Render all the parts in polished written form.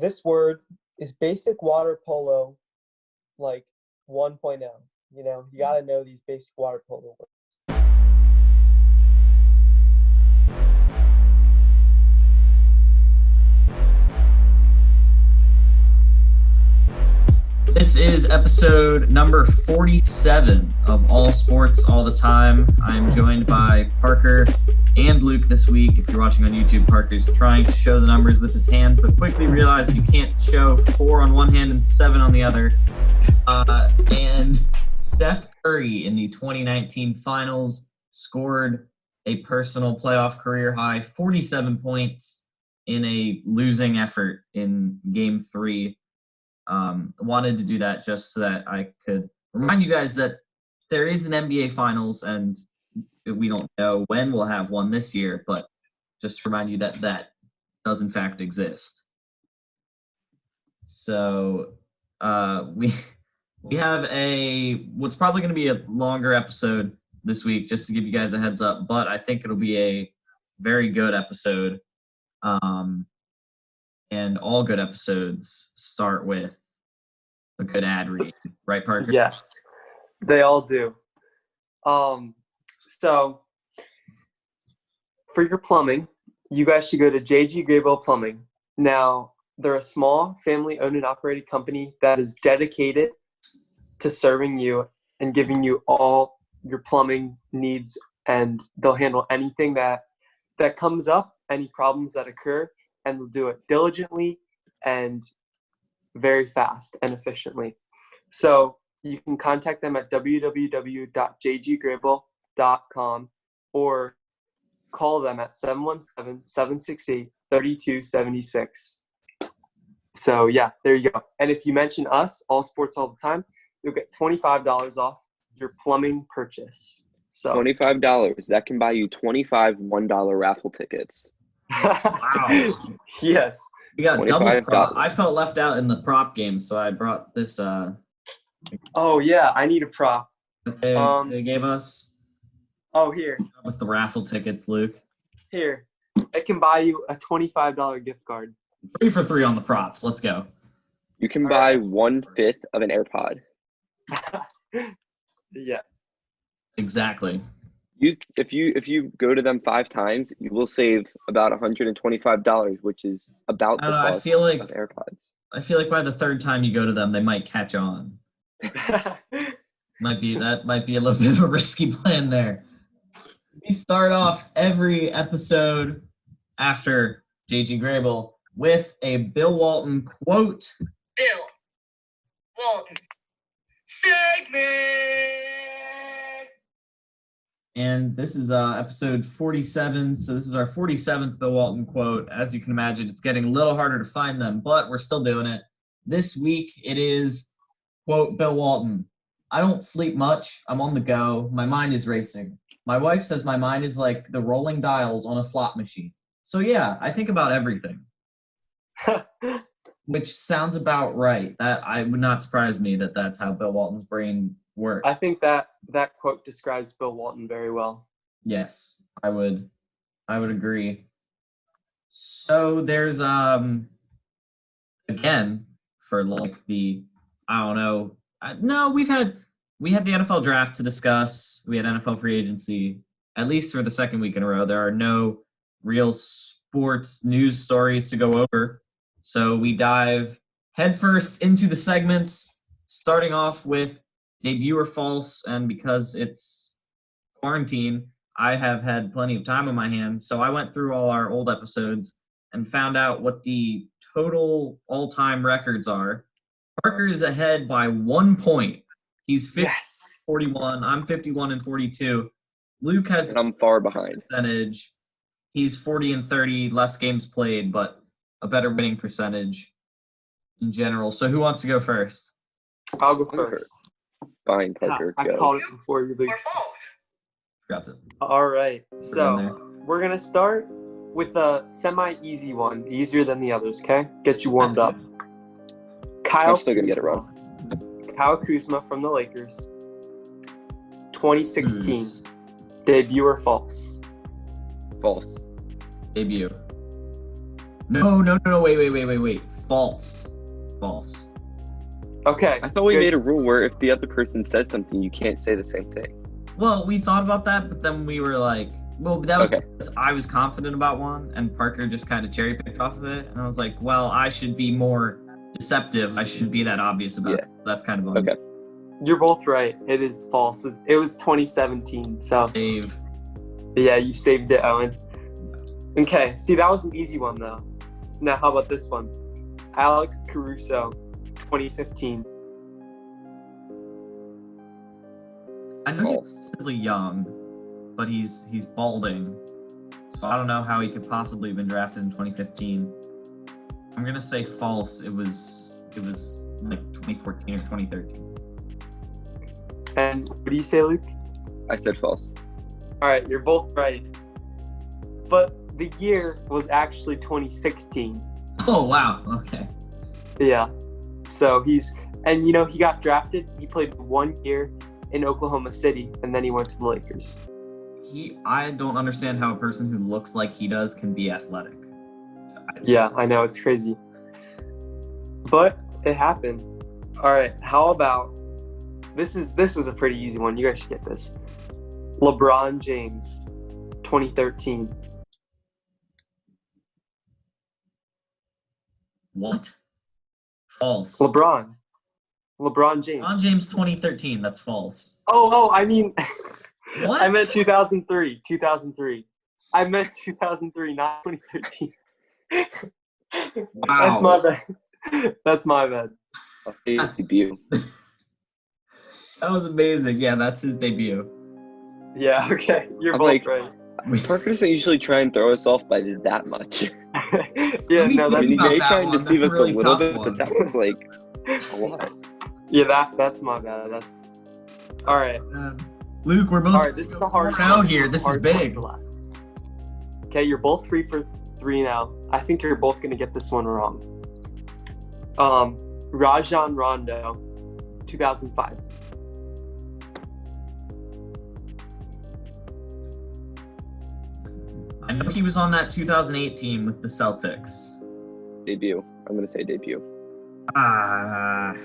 this word is basic water polo, like 1.0. You know, you got to know these basic water polo words. This is episode number 47 of All Sports All the Time. I'm joined by Parker and Luke this week. If you're watching on YouTube, Parker's trying to show the numbers with his hands, but quickly realized you can't show 4 on one hand and 7 on the other. And Steph Curry in the 2019 finals scored a personal playoff career high 47 points in a losing effort in Game 3. Wanted to do that just so that I could remind you guys that there is an NBA Finals, and we don't know when we'll have one this year, but just to remind you that that does in fact exist. So we have what's probably going to be a longer episode this week, just to give you guys a heads up, but I think it'll be a very good episode. And all good episodes start with a good ad read, right, Parker? Yes, they all do. So for your plumbing, you guys should go to JG Plumbing. Now, they're a small family-owned and operated company that is dedicated to serving you and giving you all your plumbing needs, and they'll handle anything that comes up, any problems that occur, and they'll do it diligently and very fast and efficiently. So you can contact them at www.jggrable.com or call them at 717-768-3276. So yeah, there you go. And if you mention us, All Sports All the Time, you'll get $25 off your plumbing purchase. So $25. That can buy you 25 $1 raffle tickets. Wow. Yes. We got double prop. I felt left out in the prop game, so I brought this. Oh yeah, I need a prop. They gave us. Oh, here. With the raffle tickets, Luke. Here. It can buy you a $25 gift card. 3 for 3 on the props. Let's go. You can buy 1/5 of an AirPod. Yeah. If Exactly. you go to them 5 times, you will save about $125, which is about the cost of AirPods. I feel like by the 3rd time you go to them, they might catch on. Might be a little bit of a risky plan there. We start off every episode after JG Grable with a Bill Walton quote. Bill Walton segment. And this is episode 47, so this is our 47th Bill Walton quote. As you can imagine, it's getting a little harder to find them, but we're still doing it. This week, it is, quote, Bill Walton, "I don't sleep much. I'm on the go. My mind is racing. My wife says my mind is like the rolling dials on a slot machine. So yeah, I think about everything." Which sounds about right. That would not surprise me that that's how Bill Walton's brain works. I think that quote describes Bill Walton very well. Yes, I would agree. So there's again for like the we had the NFL draft to discuss. We had NFL free agency, at least for the second week in a row. There are no real sports news stories to go over. So we dive headfirst into the segments, starting off with debut or false, and because it's quarantine, I have had plenty of time on my hands, so I went through all our old episodes and found out what the total all-time records are. Parker is ahead by 1 point. He's 41. I'm 51 and 42. Luke has and I'm far behind percentage. He's 40 and 30, less games played, but a better winning percentage in general. So who wants to go first? I'll go first. Fine, Parker. I called it before you, Luke. Or false. Got it. All right. So we're going to start with a semi-easy one, easier than the others, okay? Get you warmed up. I'm still going to get it wrong. Kyle Kuzma from the Lakers. 2016. Debut or false? False. Debut. No, wait. False. False. Okay. I thought we good. made a rule where if the other person says something, you can't say the same thing. Well, we thought about that, but then we were like, well, that was Okay. because I was confident about one, and Parker just kind of cherry picked off of it. And I was like, well, I should be more deceptive. I shouldn't be that obvious about it. That's kind of on Okay. You're both right. It is false. It was 2017. So save. yeah, you saved it, Owen. Okay. See, that was an easy one though. Now, how about this one? Alex Caruso, 2015. I know False. he's really young, but he's balding, so I don't know how he could possibly have been drafted in 2015. I'm gonna say false. It was like 2014 or 2013. And what do you say, Luke? I said false. All right, you're both right. But the year was actually 2016. Oh wow. Okay. Yeah. So he got drafted. He played 1 year in Oklahoma City, and then he went to the Lakers. I don't understand how a person who looks like he does can be athletic. Yeah, I know, it's crazy. But it happened. All right, how about this is a pretty easy one. You guys should get this. LeBron James, 2013. What? False. LeBron James. LeBron James 2013. That's false. Oh, I mean, What? I meant 2003. 2003. I meant 2003, not 2013. Wow. That's my bad. That's my bad. I'll say his debut. That was amazing. Yeah, that's his debut. Yeah, okay. You're I'm both like- right. Parker doesn't usually try and throw us off by that much. Yeah, me no, I that's mean, not Jay that tried one. to deceive That's us a really a little tough bit, one. but that was like a lot. yeah, that's my bad. That's all right. Luke, we're both All right, this is the hardest out one. here. This is Hardest one big. for last. Okay, you're both 3 for 3 now. I think you're both gonna get this one wrong. Rajon Rondo, 2005. I know he was on that 2008 team with the Celtics. Debut. I'm gonna say debut. I'm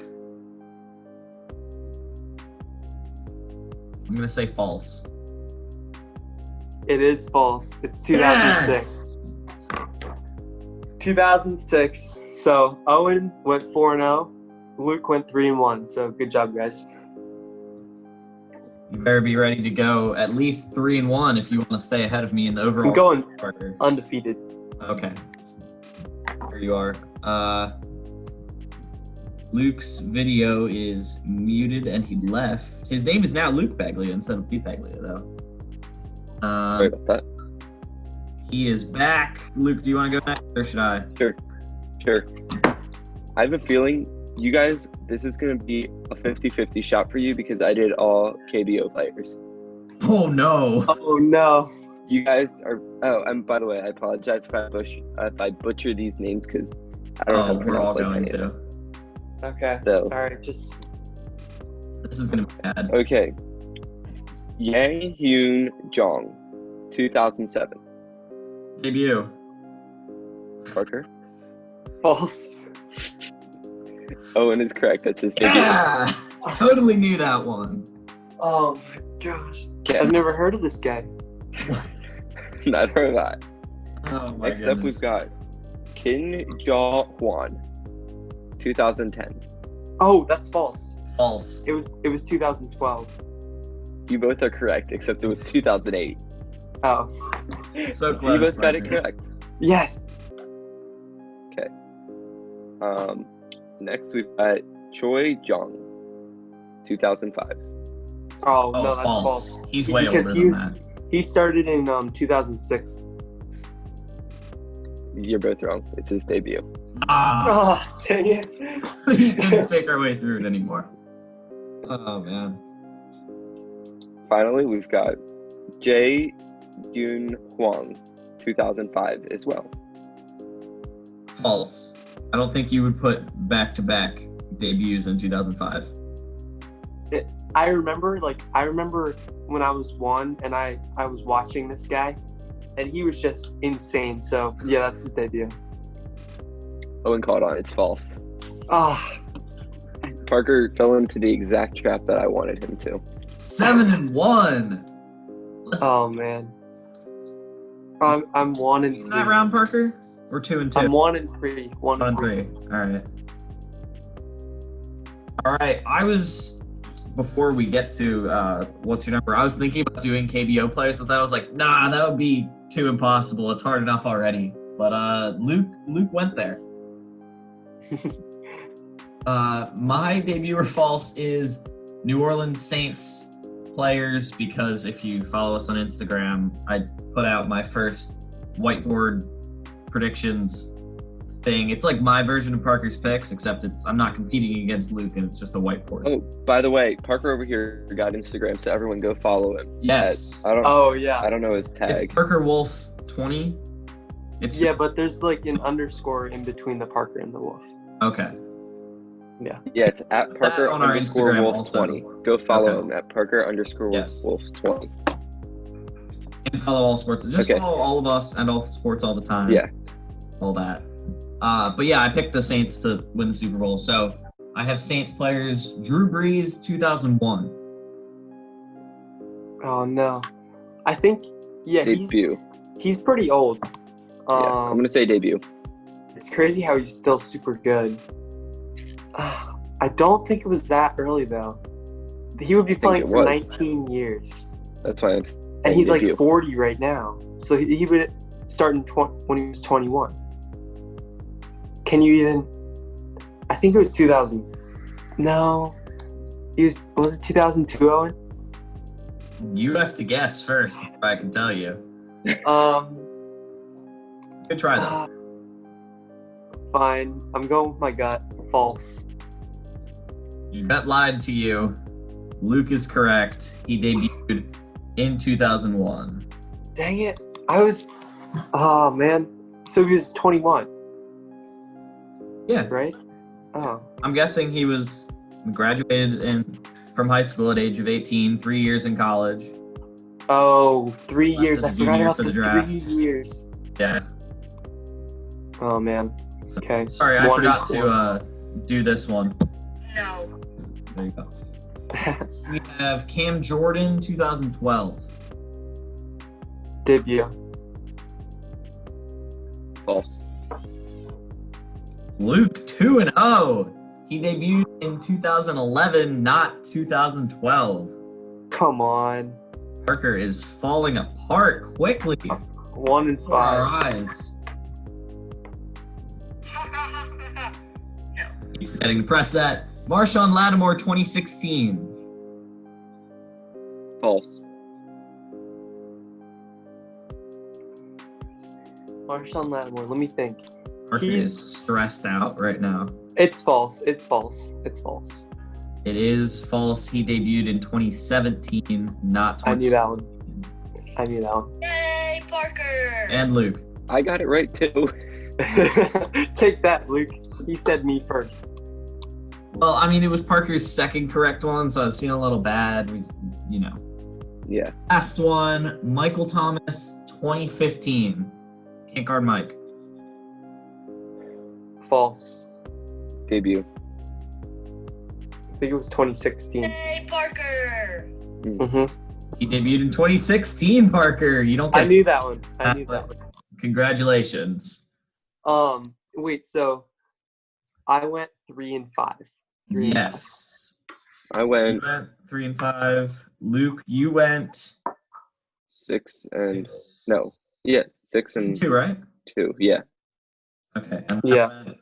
gonna say false. It is false. It's 2006. Yes! 2006. So Owen went 4-0. Luke went 3-1. So good job, guys. You better be ready to go at least 3-1 if you want to stay ahead of me in the overall. I'm going Parker. undefeated. Okay. There you are. Luke's video is muted and he left. His name is now Luke Baglia instead of Pete Baglia, though. Sorry about that. He is back. Luke, do you want to go next or should I? Sure. I have a feeling you guys, this is going to be a 50-50 shot for you because I did all KBO players. Oh, no. Oh no. You guys are. Oh, and by the way, I apologize if I butcher these names because I don't know how to We're all pronounce like going any of them. to. Okay. So, All right. Just This is going to be bad. okay. Yang Hyun Jong, 2007. Debut. Parker. false. Owen is correct. That's his debut. Yeah! Totally knew that one. Oh my gosh. Okay. I've never heard of this guy. Neither have I. Oh, my Next up, goodness. we've got Kim Ja Hwan, 2010. Oh, that's false. False. It was 2012. You both are correct, except it was 2008. Oh. So close. You both got it Parker. correct. Yes. Next, we've got Choi Jung, 2005. Oh, Oh, no, that's false. false. He's way Because older than that. He started in 2006. You're both wrong. It's his debut. Ah, Oh, dang it. we couldn't fake our way through it anymore. Oh, man. Finally, we've got Jae Yoon Hwang, 2005 as well. False. I don't think you would put back-to-back debuts in 2005. I remember when I was 1 and I was watching this guy and he was just insane. So yeah, that's his debut. Owen caught on. It's false. Ah, Parker fell into the exact trap that I wanted him to. 7-1. oh man. I'm 1-3. That round, Parker? Or 2-2? I'm 1-3. 1-3. All right. Before we get to what's your number, I was thinking about doing KBO players, but then I was like, nah, that would be too impossible. It's hard enough already. But Luke went there. My debut or false is New Orleans Saints players, because if you follow us on Instagram, I put out my first whiteboard predictions thing. It's like my version of Parker's picks, except I'm not competing against Luke, and it's just a whiteboard. Oh, by the way, Parker over here got Instagram, so everyone go follow him. Yes. I don't know his tag. It's Parker Wolf 20. Yeah, but there's like an underscore in between the Parker and the Wolf. Okay. Yeah. Yeah, it's at Parker on our underscore Instagram Wolf also. 20. Go follow Okay. him at Parker underscore Yes. Wolf 20. And follow all sports. Just Okay. follow all of us and all sports all the time. Yeah. All that. But yeah, I picked the Saints to win the Super Bowl. So I have Saints players. Drew Brees, 2001. Oh no. I think Debut. he's pretty old. Yeah, I'm going to say debut. It's crazy how he's still super good. I don't think it was that early though. He would be playing it for was. 19 years. That's why I'm saying And he's debut. like 40 right now. So he would start when he was 21. Can you even... I think it was 2000. No. Was it 2002, Owen? You have to guess first before I can tell you. Good try though. Fine. I'm going with my gut. False. Your gut lied to you. Luke is correct. He debuted in 2001. Dang it. Oh, man. So he was 21, Yeah. right? Oh. I'm guessing he was graduated from high school at age of 18, 3 years in college. Oh, 3 years. I Left as a forgot junior about for the the draft. 3 years. Yeah. Oh, man. Okay. Sorry, I 1 and forgot 4. to do this one. No. There you go. We have Cam Jordan, 2012. Debut. False. Luke, 2-0. He debuted in 2011, not 2012. Come on. Parker is falling apart quickly 1 and before our 5. eyes. Keep forgetting to press that. Marshawn Lattimore, 2016. False. Marshawn Lattimore. Let me think. Parker is stressed out right now. It's false. It's false. It's false. It is false. He debuted in 2017, not 20. I knew that one. I knew that one. Yay, Parker! And Luke. I got it right too. Take that, Luke. He said me first. Well, I mean, it was Parker's second correct one, so I was feeling a little bad. Yeah. Last one, Michael Thomas, 2015. Can't guard Mike. False. Debut. I think it was 2016. Yay, Parker! Mm-hmm. He debuted in 2016, Parker. You don't get I knew that one. I knew that one. Congratulations. Wait, so I went 3 and 5. Yes. I You went went 3 and 5. Luke, you went 6 and 6 no. Yeah, 6 and and 2, right? 2. Yeah. Okay. And Yeah. I went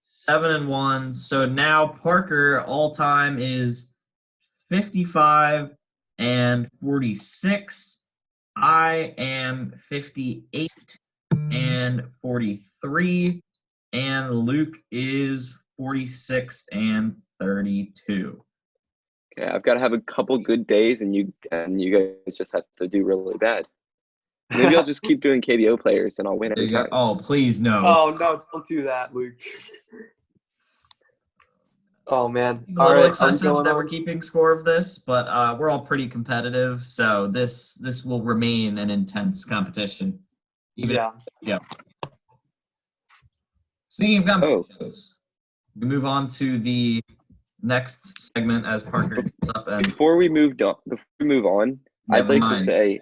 7 and 1. So now Parker all time is 55 and 46. I am 58 and 43. And Luke is 46 and 32. Okay, I've got to have a couple good days, and you guys just have to do really bad. Maybe I'll just keep doing KBO players, and I'll win There every you go. time. Oh, please no. Oh, no, don't do that, Luke. Oh, man. A All little right, excessive I'm going that we're on. keeping score of this, but we're all pretty competitive, so this will remain an intense competition. Yeah. Speaking of comedy Oh. shows, we move on to the next segment as Parker gets up and Before we move on, I'd Never like mind. to say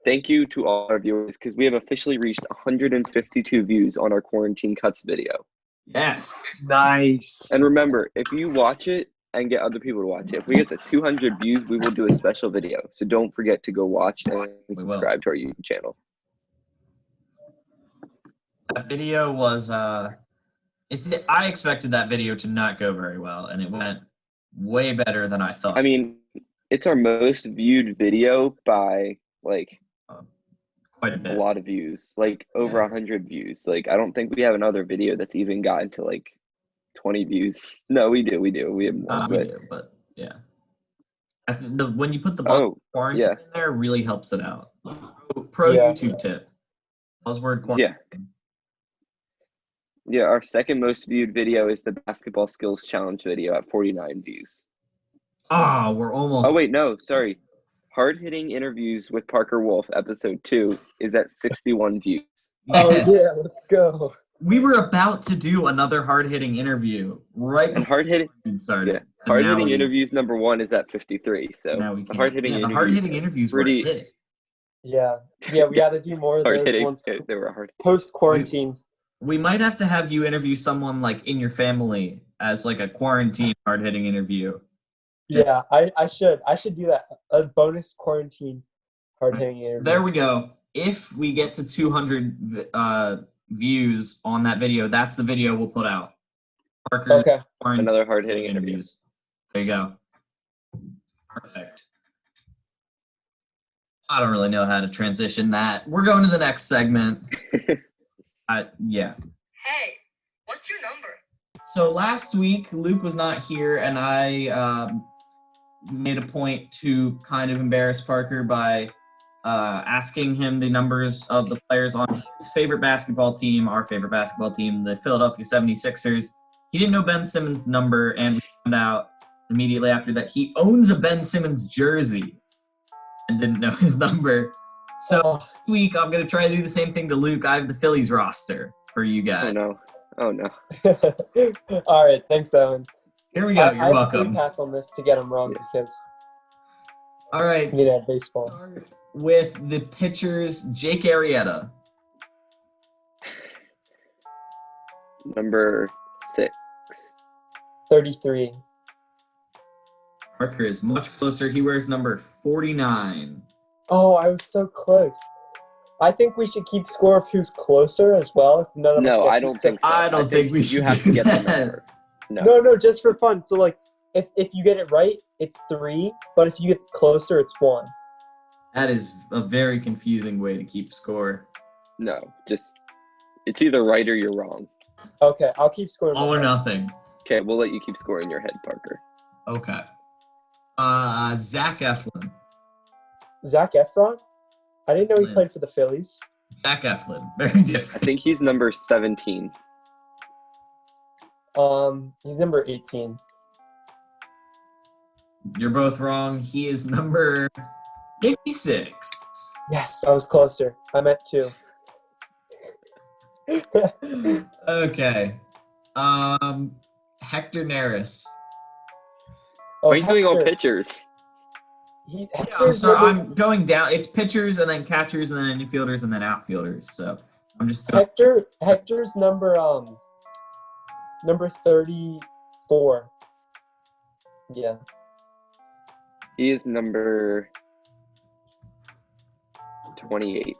thank you to all our viewers because we have officially reached 152 views on our quarantine cuts video. yes. Nice. And remember, if you watch it and get other people to watch it, if we get to 200 views, we will do a special video. So don't forget to go watch and We will. subscribe to our YouTube channel. That video was I expected that video to not go very well, and it went way better than I thought. I mean, it's our most viewed video by like quite a a bit. lot of views, like over 100 views. Like I don't think we have another video that's even gotten to like 20 views. No, we do. We have more. We But do, but yeah. When you put the quarantine yeah. in there, it really helps it out. Pro Yeah. YouTube tip. Buzzword quarantine. Yeah, our second most viewed video is the basketball skills challenge video at 49 views. Ah, we're almost. Oh wait, no, sorry. Hard hitting interviews with Parker Wolf, episode 2, is at 61 views. Yes. Let's go. We were about to do another hard-hitting interview right And before hard hitting it started. yeah, And hard now hitting we- interviews number 1 is at 53. So Now we the can't. hard hitting Yeah, the interviews, hard-hitting interviews were pretty- a hit. Yeah, we got to do more of hard those hitting. ones They were hard. post quarantine. We might have to have you interview someone like in your family as like a quarantine hard-hitting interview. Yeah, I should do that. A bonus quarantine hard hitting interview. There we go. If we get to 200 views on that video, that's the video we'll put out. Parker's Okay. quarantine Another hard hitting interview. interviews. There you go. Perfect. I don't really know how to transition that. We're going to the next segment. Yeah. Hey, what's your number? So last week, Luke was not here, and I made a point to kind of embarrass Parker by asking him the numbers of the players on his favorite basketball team, our favorite basketball team, the Philadelphia 76ers. He didn't know Ben Simmons' number, and we found out immediately after that he owns a Ben Simmons jersey and didn't know his number. So this week, I'm going to try to do the same thing to Luke. I have the Phillies roster for you guys. Oh no. All right, thanks, Owen. Here we go. I You're have a welcome. free pass on this to get them wrong because All right. baseball. Start with the pitchers, Jake Arrieta. Number 6. 33. Parker is much closer. He wears number 49. Oh, I was so close. I think we should keep score of who's closer as well. If none of us No, gets I it. don't So- think so. I don't think we should You have to do get the that. number. No, just for fun. So like, if you get it right, it's 3. But if you get closer, it's 1. That is a very confusing way to keep score. No, just it's either right or you're wrong. Okay, I'll keep scoring. All or nothing. Okay, we'll let you keep scoring in your head, Parker. Okay. Zach Eflin. Zach Efron. I didn't know he Yeah. played for the Phillies. Zach Eflin. Very I different. think he's number 17. He's number 18. You're both wrong. He is number 56. Yes, I was closer. I meant 2. Okay. Hector Neris. Why are you doing all Hector. pitchers? Yeah, I'm Hector's sorry. number, I'm going down. It's pitchers and then catchers and then infielders and then outfielders. So I'm just Hector's number 34. Yeah. He is number 28.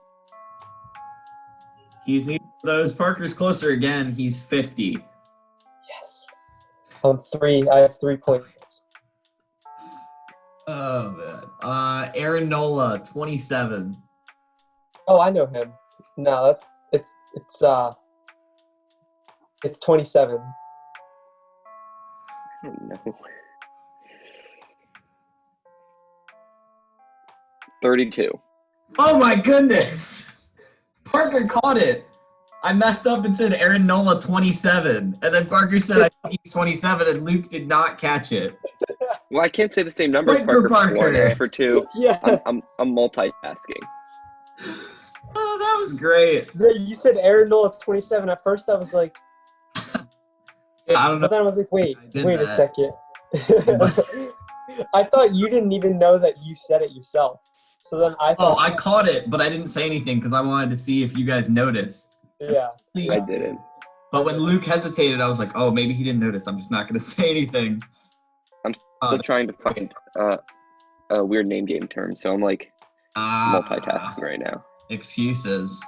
He's neither of those. Parker's closer again. He's 50. Yes. I'm 3. I have 3 points. Oh man. Aaron Nola, 27. Oh, I know him. No, it's 27. I don't know. 32. Oh my goodness! Parker caught it. I messed up and said Aaron Nola 27, and then Parker said I think he's 27, and Luke did not catch it. Well, I can't say the same number as Point for Parker for 1 Parker. and for 2. Yeah. I'm multitasking. Oh, that was great. Yeah, you said Aaron Nola 27. At first, I was like, Yeah, I don't know. But then I was like, wait I did a that. second. I thought you didn't even know that you said it yourself. So then I Oh, thought, I caught it, but I didn't say anything because I wanted to see if you guys noticed. yeah. I didn't. But when Luke hesitated, I was like, oh, maybe he didn't notice. I'm just not going to say anything. I'm still trying to find a weird name game term, so I'm like multitasking right now. Excuses.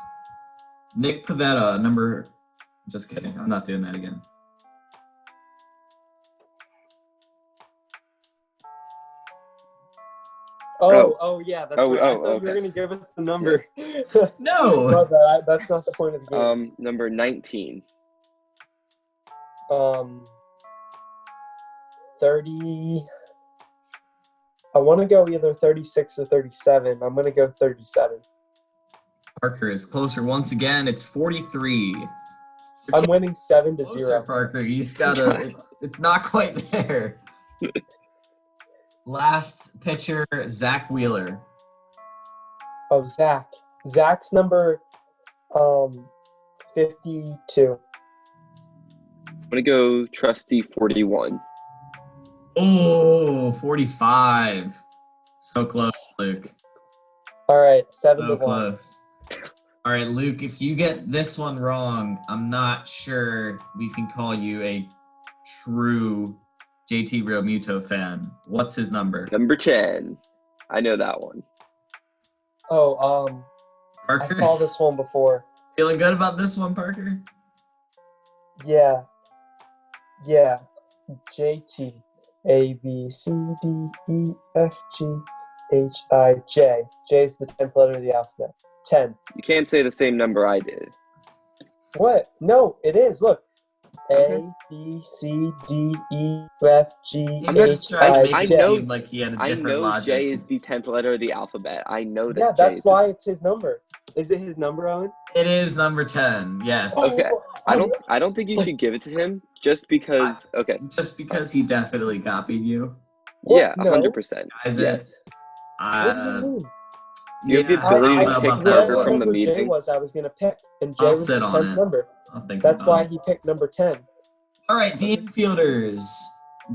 Nick Pavetta, number... Just kidding. I'm not doing that again. Oh yeah, that's right. I thought you okay. were going to give us the number. No! But that's not the point of the game. Number 19. 30. I want to go either 36 or 37. I'm going to go 37. Parker is closer once again. It's 43. I'm winning 7-0. Closer, Parker. You just gotta... It's not quite there. Last pitcher, Zach Wheeler. Oh, Zach. Zach's number 52. I'm gonna go trusty 41. Oh, 45. So close, Luke. All right, 7-1. So close. All right, Luke, if you get this one wrong, I'm not sure we can call you a true JT Realmuto fan. What's his number? Number 10. I know that one. Oh, Parker? I saw this one before. Feeling good about this one, Parker? Yeah. JT. A, B, C, D, E, F, G, H, I, J. J is the 10th letter of the alphabet. 10. You can't say the same number I did. What? No, it is. Look. Okay. A, B, C, D, E, F, G, I'm just H, trying to I, make it J. seem like he had a I different know logic. J is the 10th letter of the alphabet. I know that. Yeah, J that's is why it's his number. Is it his number, Owen? It is number 10, yes. Okay. Oh, I don't think you should give it to him just because. Okay. Just because he definitely copied you. What? Yeah, No. 100%. Guys, Yes. What does it mean? You have the yeah, ability I to don't pick know about number that from one. the Whatever J meeting. was, I was going to pick. And J I'll was the sit on 10th it. number. I'll think That's about why it. he picked number 10. All right, the infielders.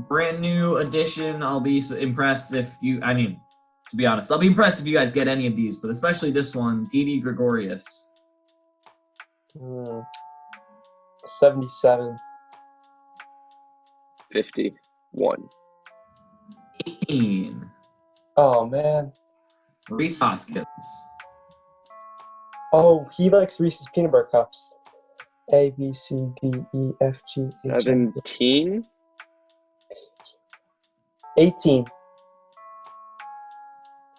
Brand new addition. I'll be impressed if you, to be honest, I'll be impressed if you guys get any of these, but especially this one, Didi Gregorius. 77. 51. 18. Oh, man. Reese Hoskins. Oh, he likes Reese's Peanut Butter Cups. A, B, C, D, E, F, G, H, I, J. 17. 18.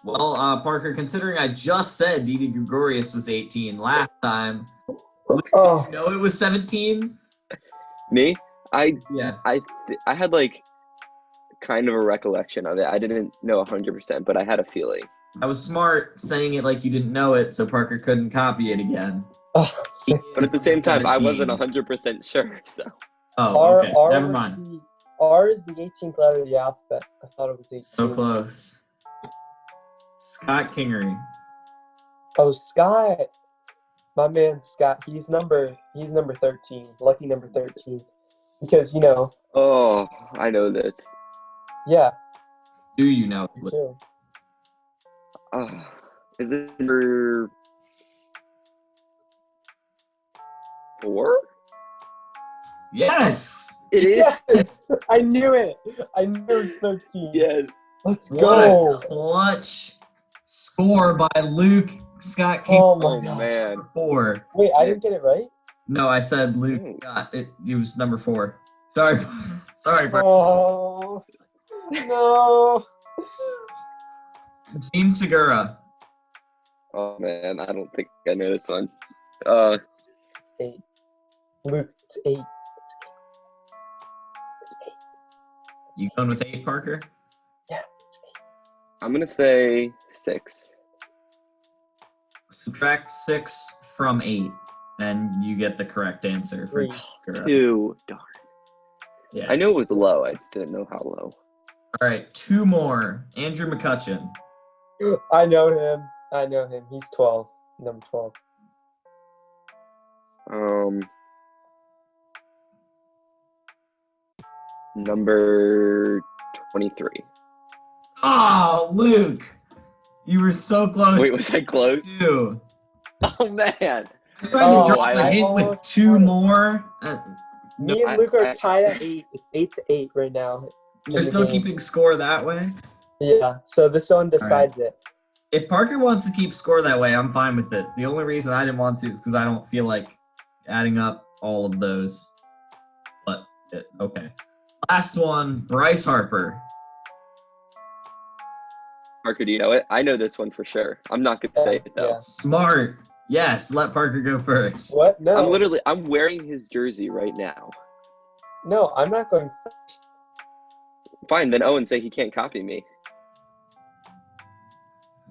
Well, Parker, considering I just said Didi Gregorius was 18 last time, Oh, you know it was 17? Me? I had like kind of a recollection of it. I didn't know 100%, but I had a feeling. I was smart saying it like you didn't know it, so Parker couldn't copy it again. oh. But at the same time, I 17. wasn't 100% sure. So Oh, okay. Never mind. R is the 18th letter of the alphabet. I thought it was 18. So close. Scott Kingery. Oh, Scott. My man Scott. He's number 13. Lucky number 13. Because, oh, I know this. yeah. Do you know? Me too. Is it number 4? Yes! It is. Yes! I knew it. I knew it was 13. Yes. Let's What go. a clutch score by Luke Scott Kingery. Oh, my Oh gosh. man. 4. Wait, I didn't get it right? No, I said Luke got it. It was number 4. Sorry. Sorry, Parker. Oh, no. Gene Segura. Oh man, I don't think I know this one. 8. Luke, it's 8. You going with 8, Parker? Yeah, it's 8. I'm gonna say 6. Subtract 6 from 8, and you get the correct answer for 3. Segura. 2. Darn. Yeah. I knew it was low. I just didn't know how low. All right, 2 more. Andrew McCutcheon. I know him. He's 12. Number 12. Number 23. Oh, Luke, you were so close. Wait, was I close? Too. Oh, man. I tried to drop I the hint with almost 2 got it. more. Me and Luke are tied at 8. It's 8-8 right now. You're still keeping score that way? Yeah, so this one decides it. If Parker wants to keep score that way, I'm fine with it. The only reason I didn't want to is because I don't feel like adding up all of those. But, okay. Last one, Bryce Harper. Parker, do you know it? I know this one for sure. I'm not going to say it, though. Yeah. Smart. Yes, let Parker go first. What? No. I'm wearing his jersey right now. No, I'm not going first. Fine, then Owen say he can't copy me.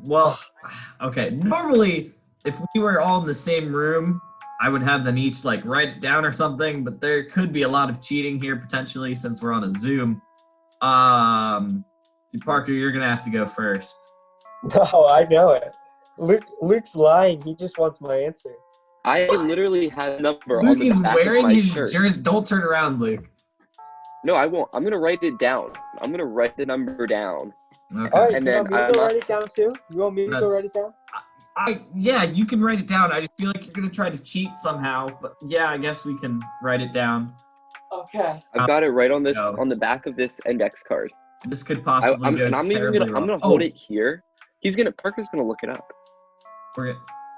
Well, okay. Normally, if we were all in the same room, I would have them each like write it down or something, but there could be a lot of cheating here potentially since we're on a Zoom. Parker, you're gonna have to go first. No, I know it. Luke's lying. He just wants my answer. I literally had a number Luke on the is back wearing of my his shirt. jersey. Don't turn around, Luke. No, I won't. I'm going to write it down. I'm going to write the number down. Okay. All right, And you then want me to go write it down too? You want me to go write it down? Yeah, you can write it down. I just feel like you're gonna try to cheat somehow, but yeah, I guess we can write it down. Okay. I've got it right on this No. on the back of this index card. This could possibly go terribly wrong. I'm gonna hold it here. Parker's gonna look it up.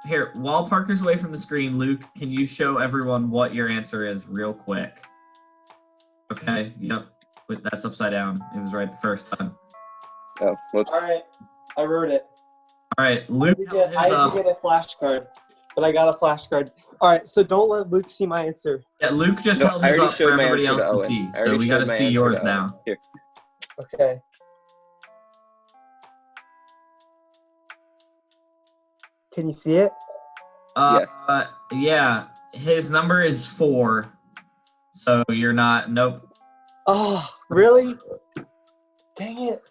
Here, while Parker's away from the screen, Luke, can you show everyone what your answer is real quick? Okay, yep. Wait, that's upside down. It was right the first time. Oh, whoops. All right. I wrote it. All right, I Luke. had to get a flashcard, but I got a flashcard. All right, so don't let Luke see my answer. Yeah, Luke just held I his already up showed for my everybody answer else to to Owen. see, so we got to see yours now. Here. Okay. Can you see it? Yes. Yeah, his number is 4, so you're not. Nope. Oh, really? Dang it.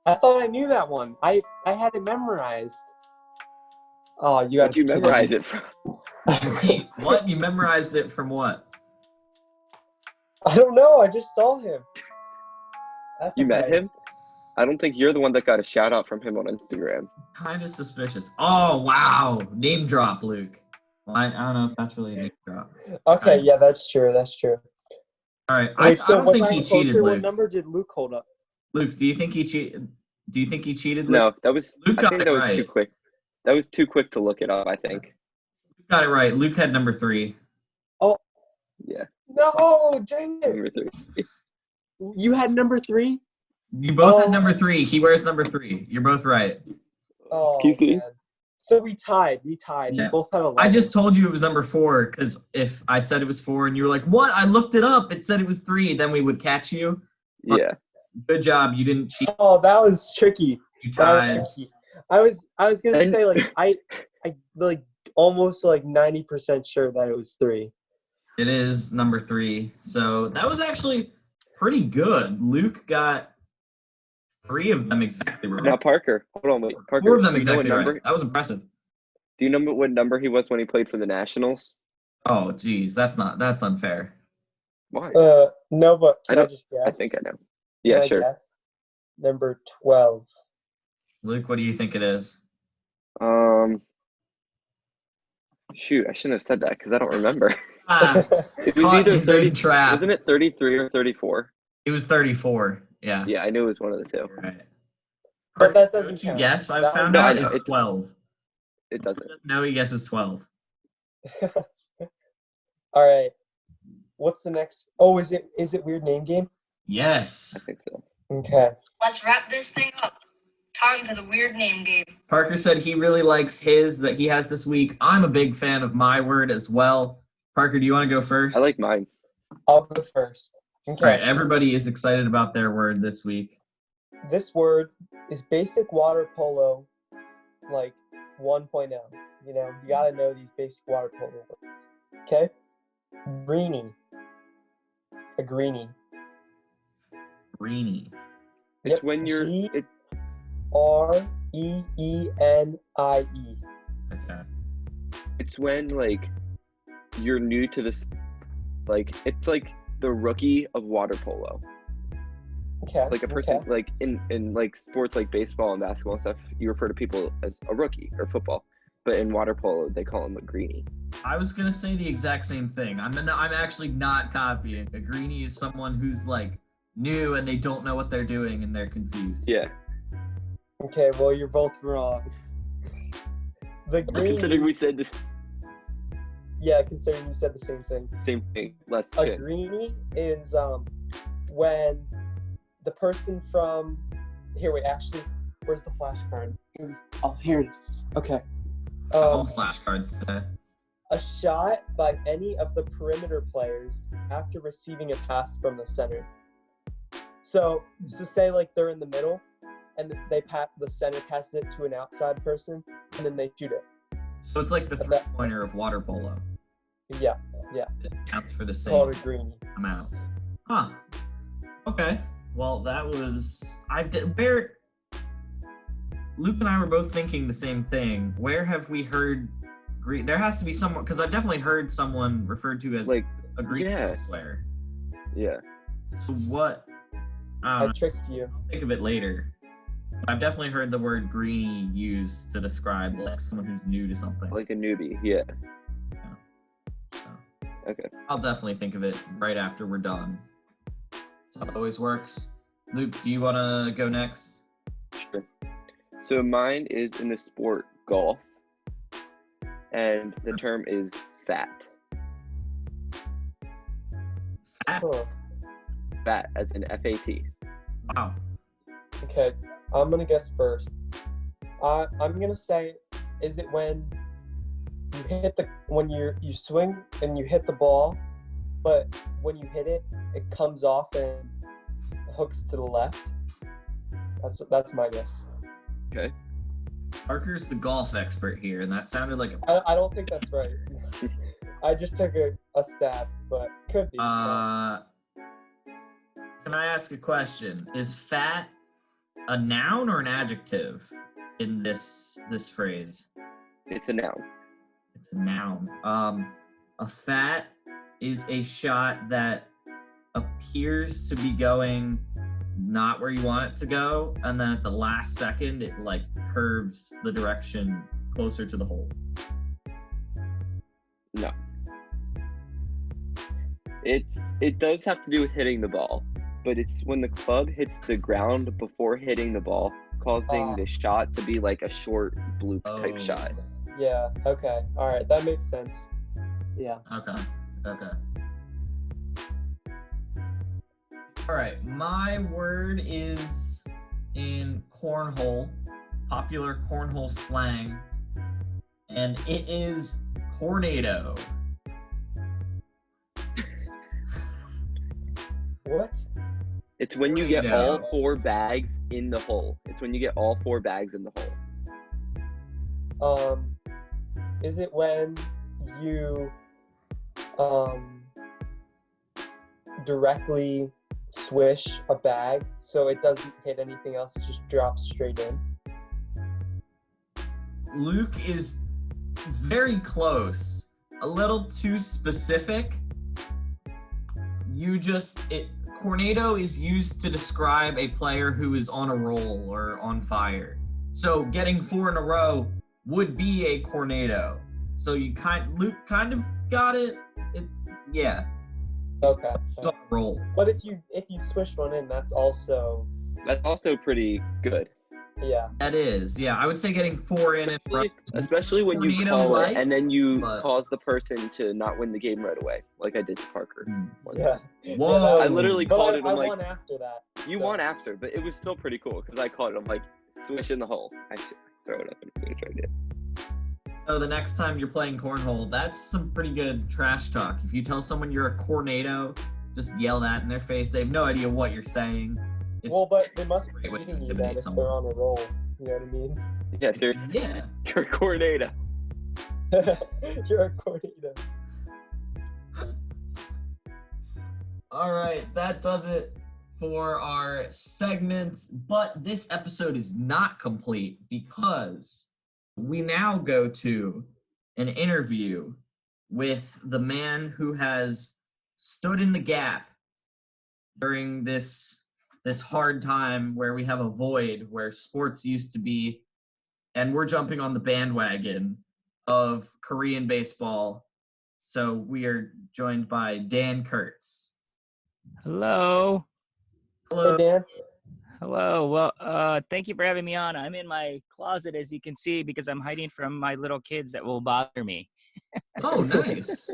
I thought I knew that one. I had it memorized. Oh, you got Where'd you memorize it from? Wait, what? You memorized it from what? I don't know. I just saw him. That's You met okay. him? I don't think you're the one that got a shout out from him on Instagram. Kind of suspicious. Oh, wow. Name drop, Luke. Well, I don't know if that's really a name drop. Okay, yeah, that's true. That's true. All right. Wait, I so don't was think I he closer? cheated, What Luke. number did Luke hold up? Luke, do you think he cheated? Do you think he cheated, Luke? No, that was. Luke I got think it that was right. too quick. That was too quick to look it up. I think. Luke got it right. Luke had number 3. Yeah. No, dang it. Number 3. You had number 3? You both had number 3. He wears number 3. You're both right. Oh, Can you see? man. So we tied. Yeah. We both had 11. I just told you it was number 4 because if I said it was 4 and you were like, "What? I looked it up. It said it was 3." Then we would catch you. Yeah. Good job. You didn't cheat. Oh, that was tricky. You That was tied. tricky. I was gonna And- say like I like almost like 90% sure that it was 3. It is number 3. So that was actually pretty good. Luke got 3 of them exactly right. Now Parker, hold on, wait. Parker, 4 of them do you know what exactly number? right. That was impressive. Do you know what number he was when he played for the Nationals? Oh, geez. That's unfair. Why? No, but can I don't- just guess? I think I know. Can Yeah, I sure. guess? Number 12. Luke, what do you think it is? Shoot, I shouldn't have said that because I don't remember. Ah, It was caught either his own 30. trap. Wasn't it 33 or 34? It was 34. Yeah. Yeah, I knew it was one of the two. Right. But that doesn't Don't you count. guess? I That found was- No, I out know. it's 12. It doesn't. No, he guesses 12. All right. What's the next? Oh, is it weird name game? Yes. I think so. Okay. Let's wrap this thing up. Time for the weird name game. Parker said he really likes his that he has this week. I'm a big fan of my word as well. Parker, do you want to go first? I like mine. I'll go first. Okay. All right, everybody is excited about their word this week. This word is basic water polo, like 1.0. You know, you gotta know these basic water polo words. Okay? Greenie. A greenie. Greenie. It's Yep, when you're. G- It, Reenie. Okay. it's when like you're new to this. Like it's like the rookie of water polo. Okay. Like a person, like in like sports like baseball and basketball and stuff, you refer to people as a rookie or football. But in water polo, they call them a greenie. I was gonna say the exact same thing. I'm actually not copying. A greenie is someone who's like new and they don't know what they're doing and they're confused. Yeah. Okay, well, you're both wrong. The Considering greenie, we said the yeah, considering you said the same thing. same thing, less A chance. greenie is when the person from here. Wait, actually, where's the flashcard? Here it is. Okay. All flashcards today. A shot by any of the perimeter players after receiving a pass from the center. So say like they're in the middle, and the center passes it to an outside person, and then they shoot it. So it's like the three-pointer of water polo. Yeah. It counts for the same Called a greenie. amount. Huh. Okay. Well, that was Luke and I were both thinking the same thing. Where have we heard green? There has to be someone, because I've definitely heard someone referred to as Like, a green yeah. elsewhere. Yeah. So what? I I don't know. tricked you. I'll think of it later. But I've definitely heard the word greenie used to describe like someone who's new to something. Like a newbie. Yeah. So Okay. I'll definitely think of it right after we're done. So it always works. Luke, do you want to go next? Sure. So mine is in the sport golf, and the term is fat. Fat? Huh. Fat, as in FAT. Wow. Okay, I'm gonna guess first. I'm gonna say, is it when you swing and you hit the ball, but when you hit it, it comes off and hooks to the left? That's my guess. Okay. Parker's the golf expert here, and that sounded like I don't think that's right. I just took a stab, but could be. Can I ask a question? Is fat a noun or an adjective in this phrase? It's a noun. It's a noun. A fat is a shot that appears to be going not where you want it to go, and then at the last second it like curves the direction closer to the hole. No. It does have to do with hitting the ball, but it's when the club hits the ground before hitting the ball, causing the shot to be like a short bloop type shot. Yeah. Okay. All right. That makes sense. Yeah. Okay. All right, my word is in cornhole, popular cornhole slang, and it is tornado. What? It's when you get Tornado. all 4 bags in the hole. It's when you get all 4 bags in the hole. Is it when you directly swish a bag so it doesn't hit anything else, it just drops straight in? Luke is very close, a little too specific. Tornado is used to describe a player who is on a roll or on fire. So getting 4 in a row would be a tornado. So Luke kind of got it. Yeah. Okay. It's on a roll. But if you swish one in, that's also pretty good. yeah. That is, yeah. I would say getting 4 in and Especially when you tornado call light, it and then you but- cause the person to not win the game right away, like I did to Parker. Yeah. Whoa. I literally But called it. I I'm like, won after that. you so- won after, but it was still pretty cool because I caught it. I'm like, swish in the hole. I should throw it up and finish right there. So the next time you're playing cornhole, that's some pretty good trash talk. If you tell someone you're a cornado, just yell that in their face. They have no idea what you're saying. It's Well, but they must be great way to beating you intimidate then if someone. they're on a roll. You know what I mean? Yeah, seriously. Yeah. You're a tornado. You're a tornado. All right, that does it for our segments. But this episode is not complete because we now go to an interview with the man who has stood in the gap during this this hard time where we have a void where sports used to be, and we're jumping on the bandwagon of Korean baseball. So we are joined by Dan Kurtz. Hello. Hey, Dan. Hello. Well, thank you for having me on. I'm in my closet, as you can see, because I'm hiding from my little kids that will bother me. Oh, nice.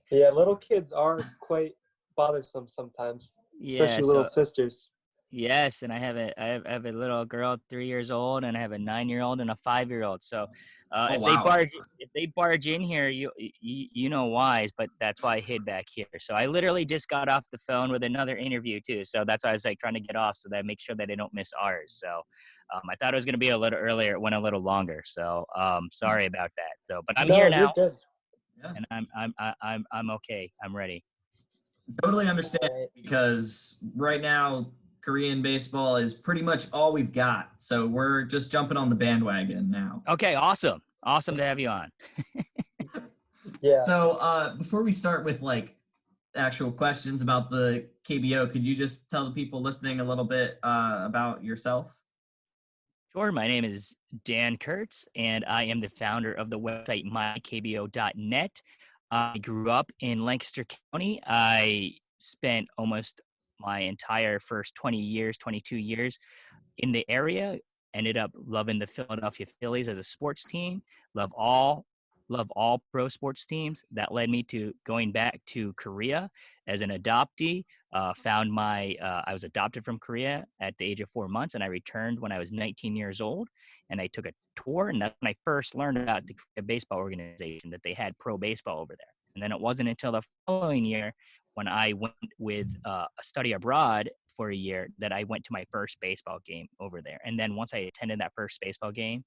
Yeah, little kids are quite bothersome sometimes, Yeah. especially little sisters. Yes, and I have a little girl, 3 years old, and I have a 9-year-old and a 5-year-old. So, if wow. they barge in here, you know why, but that's why I hid back here. So I literally just got off the phone with another interview too. So that's why I was like trying to get off so that I make sure that I don't miss ours. So, I thought it was going to be a little earlier. It went a little longer. So, sorry about that. So, but I'm here now, You're good. Yeah. and I'm okay. I'm ready. Totally understand, Right. because right now Korean baseball is pretty much all we've got. So we're just jumping on the bandwagon now. Okay, awesome to have you on. Yeah. So before we start with like actual questions about the KBO, could you just tell the people listening a little bit about yourself? Sure. My name is Dan Kurtz, and I am the founder of the website MyKBO.net. I grew up in Lancaster County. I spent almost my entire first 22 years in the area. Ended up loving the Philadelphia Phillies as a sports team. Love all pro sports teams. That led me to going back to Korea as an adoptee. I was adopted from Korea at the age of 4 months, and I returned when I was 19 years old. And I took a tour, and that's when I first learned about the Korea baseball organization, that they had pro baseball over there. And then it wasn't until the following year, when I went with a study abroad for a year, that I went to my first baseball game over there. And then once I attended that first baseball game,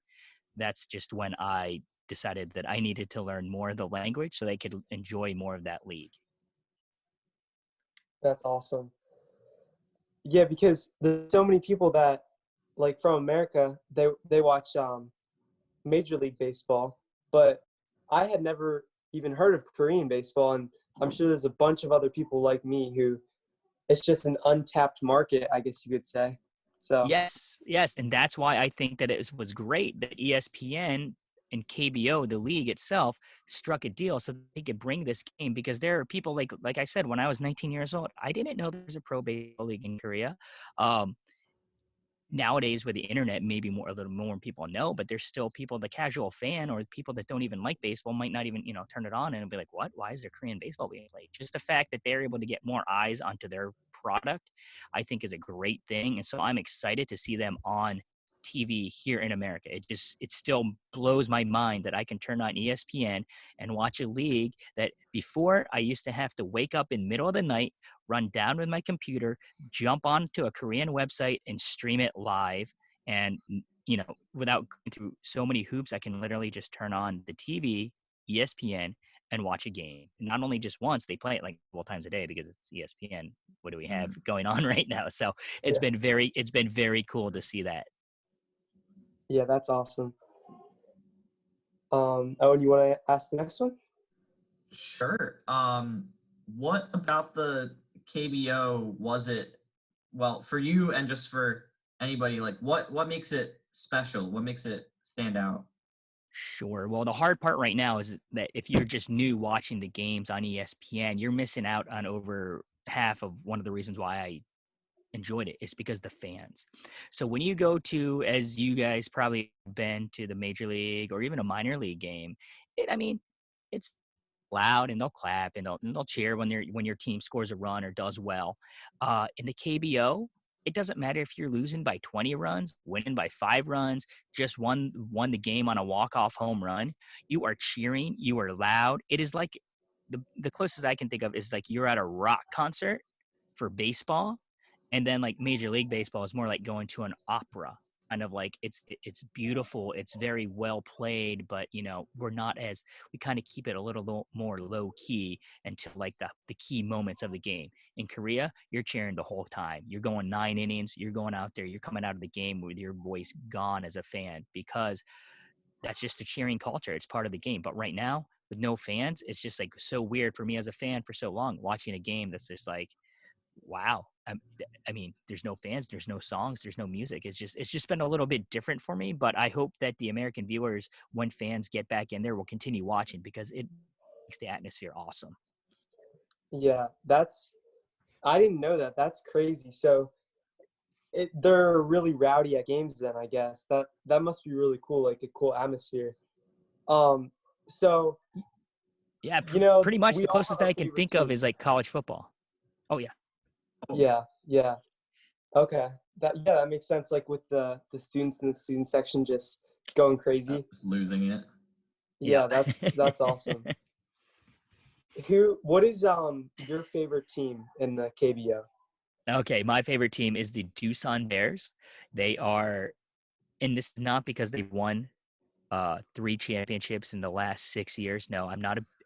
that's just when I decided that I needed to learn more of the language so they could enjoy more of that league. That's awesome. Yeah, because there's so many people that, like from America, they watch Major League Baseball, but I had never even heard of Korean baseball, and I'm sure there's a bunch of other people like me who it's just an untapped market, I guess you could say. So Yes, and that's why I think that it was great that ESPN and KBO, the league itself, struck a deal so they could bring this game, because there are people like I said, when I was 19 years old, I didn't know there was a pro baseball league in Korea. Nowadays with the internet, maybe a little more people know, but there's still people, the casual fan or people that don't even like baseball might not even, turn it on and be like, what? Why is there Korean baseball being played? Just the fact that they're able to get more eyes onto their product, I think is a great thing. And so I'm excited to see them on TV here in America. It still blows my mind that I can turn on ESPN and watch a league that before I used to have to wake up in middle of the night, run down with my computer, jump onto a Korean website and stream it live. And, without going through so many hoops, I can literally just turn on the TV, ESPN, and watch a game. Not only just once, they play it like 12 times a day because it's ESPN. What do we have going on right now? So it's been very cool to see that. yeah, that's awesome. Owen, you want to ask the next one? Sure. What about the KBO was it, well, for you and just for anybody, like what makes it special? What makes it stand out? Sure. Well, the hard part right now is that if you're just new watching the games on ESPN, you're missing out on over half of one of the reasons why I enjoyed it. It's because the fans. So when you go to, as you guys probably been to, the major league or even a minor league game, it's loud, and they'll clap and they'll cheer when your team scores a run or does well. In the KBO, it doesn't matter if you're losing by 20 runs, winning by 5 runs, just won the game on a walk-off home run. You are cheering, you are loud. It is like the closest I can think of is like you're at a rock concert for baseball. And then like Major League Baseball is more like going to an opera, kind of like it's beautiful, it's very well played, but we kind of keep it a little more low key until like the key moments of the game. In Korea, you're cheering the whole time. You're going 9 innings, you're going out there, you're coming out of the game with your voice gone as a fan, because that's just the cheering culture. It's part of the game. But right now, with no fans, it's just like so weird for me as a fan for so long watching a game that's just like, wow. I mean, there's no fans, there's no songs, there's no music. It's just been a little bit different for me, but I hope that the American viewers, when fans get back in there, will continue watching because it makes the atmosphere awesome. Yeah, I didn't know that. That's crazy. So they're really rowdy at games then, I guess. That must be really cool, like a cool atmosphere. So Yeah, you know, pretty much we the all closest have that our I can favorite think of teams. is like college football. Oh yeah. Yeah. Okay. That makes sense. Like with the students in the student section just going crazy. Just losing it. Yeah, that's awesome. What is your favorite team in the KBO? Okay, my favorite team is the Doosan Bears. They are, and this is not because they've won 3 championships in the last 6 years. No,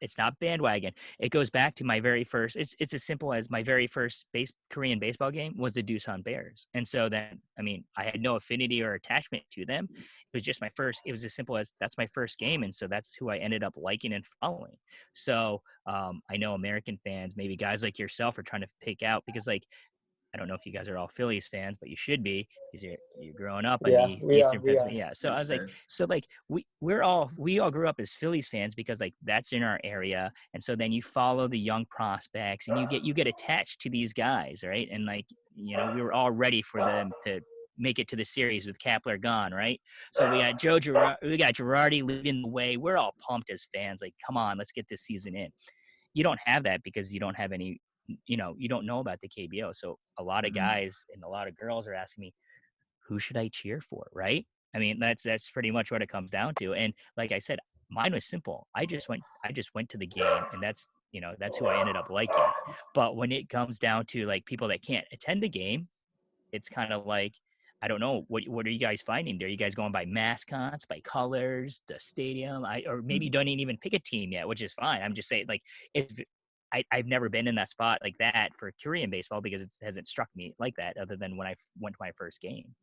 it's not bandwagon. It goes back to my very first, it's as simple as my very first Korean baseball game was the Doosan Bears. And so then, I mean, I had no affinity or attachment to them. It was just it was as simple as that's my first game. And so that's who I ended up liking and following. So I know American fans, maybe guys like yourself, are trying to pick out because, like, I don't know if you guys are all Phillies fans, but you should be because you're growing up in Yeah, the we are. Eastern We are. Pennsylvania. Yeah. So I Yes, was like, sir. so like we all grew up as Phillies fans because like that's in our area, and so then you follow the young prospects and you get attached to these guys, right? And like we were all ready for them to make it to the series with Kapler gone, right? So we got we got Girardi leading the way. We're all pumped as fans, like, come on, let's get this season in. You don't have that because you don't have any, you don't know about the KBO. So a lot of guys and a lot of girls are asking me, who should I cheer for? Right. I mean, that's pretty much what it comes down to. And like I said, mine was simple. I just went to the game, and that's who I ended up liking. But when it comes down to like people that can't attend the game, it's kind of like, I don't know, what are you guys finding? Are you guys going by mascots, by colors, the stadium? Or maybe you don't even pick a team yet, which is fine. I'm just saying, like, if I've never been in that spot like that for Korean baseball because it hasn't struck me like that other than when I went to my first game.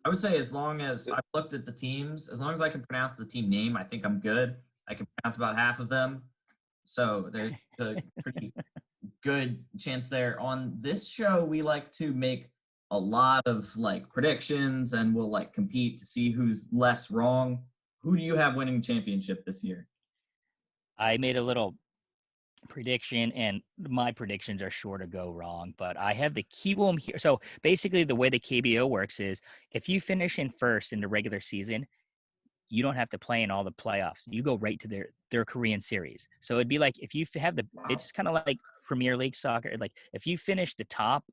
I would say as long as I've looked at the teams, as long as I can pronounce the team name, I think I'm good. I can pronounce about half of them. So there's a pretty good chance there. On this show, we like to make a lot of like predictions, and we'll like compete to see who's less wrong. Who do you have winning championship this year? I made a little prediction, and my predictions are sure to go wrong, but I have the Kiwoom here. So basically the way the KBO works is if you finish in first in the regular season, you don't have to play in all the playoffs. You go right to their Korean series. So it'd be like if you have it's kind of like Premier League soccer. Like if you finish the top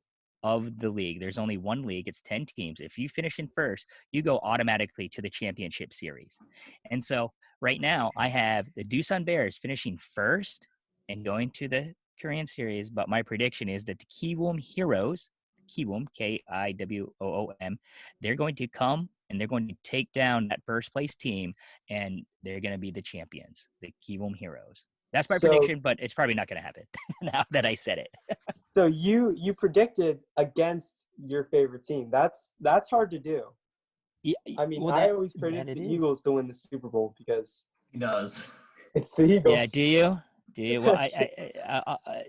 of the league, there's only one league, it's 10 teams. If you finish in first, you go automatically to the championship series. And so right now I have the Doosan Bears finishing first and going to the Korean series. But my prediction is that the Kiwoom Heroes, Kiwoom, Kiwoom, they're going to come and they're going to take down that first place team, and they're going to be the champions, the Kiwoom Heroes. That's my prediction, but it's probably not going to happen now that I said it. So you predicted against your favorite team. That's hard to do. Yeah, I mean, well, I always predict the Eagles to win the Super Bowl because He does. it's the Eagles. Yeah, do you? Do you? Well,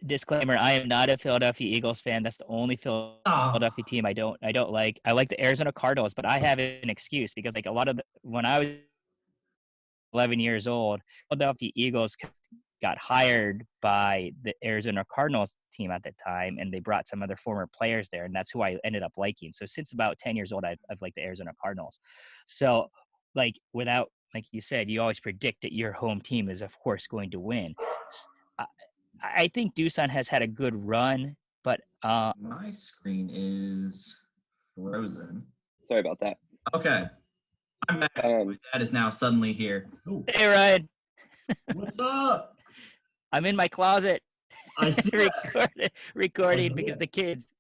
disclaimer: I am not a Philadelphia Eagles fan. That's the only Philadelphia team I don't like. I like the Arizona Cardinals, but I have an excuse because like when I was 11 years old, Philadelphia Eagles got hired by the Arizona Cardinals team at the time, and they brought some other former players there, and that's who I ended up liking. So since about 10 years old, I've liked the Arizona Cardinals. So like like you said, you always predict that your home team is, of course, going to win. I think Doosan has had a good run, but My screen is frozen. Sorry about that. Okay. I'm back. My dad is now suddenly here. Ooh, hey, Ryan, what's up? I'm in my closet I see that. recording because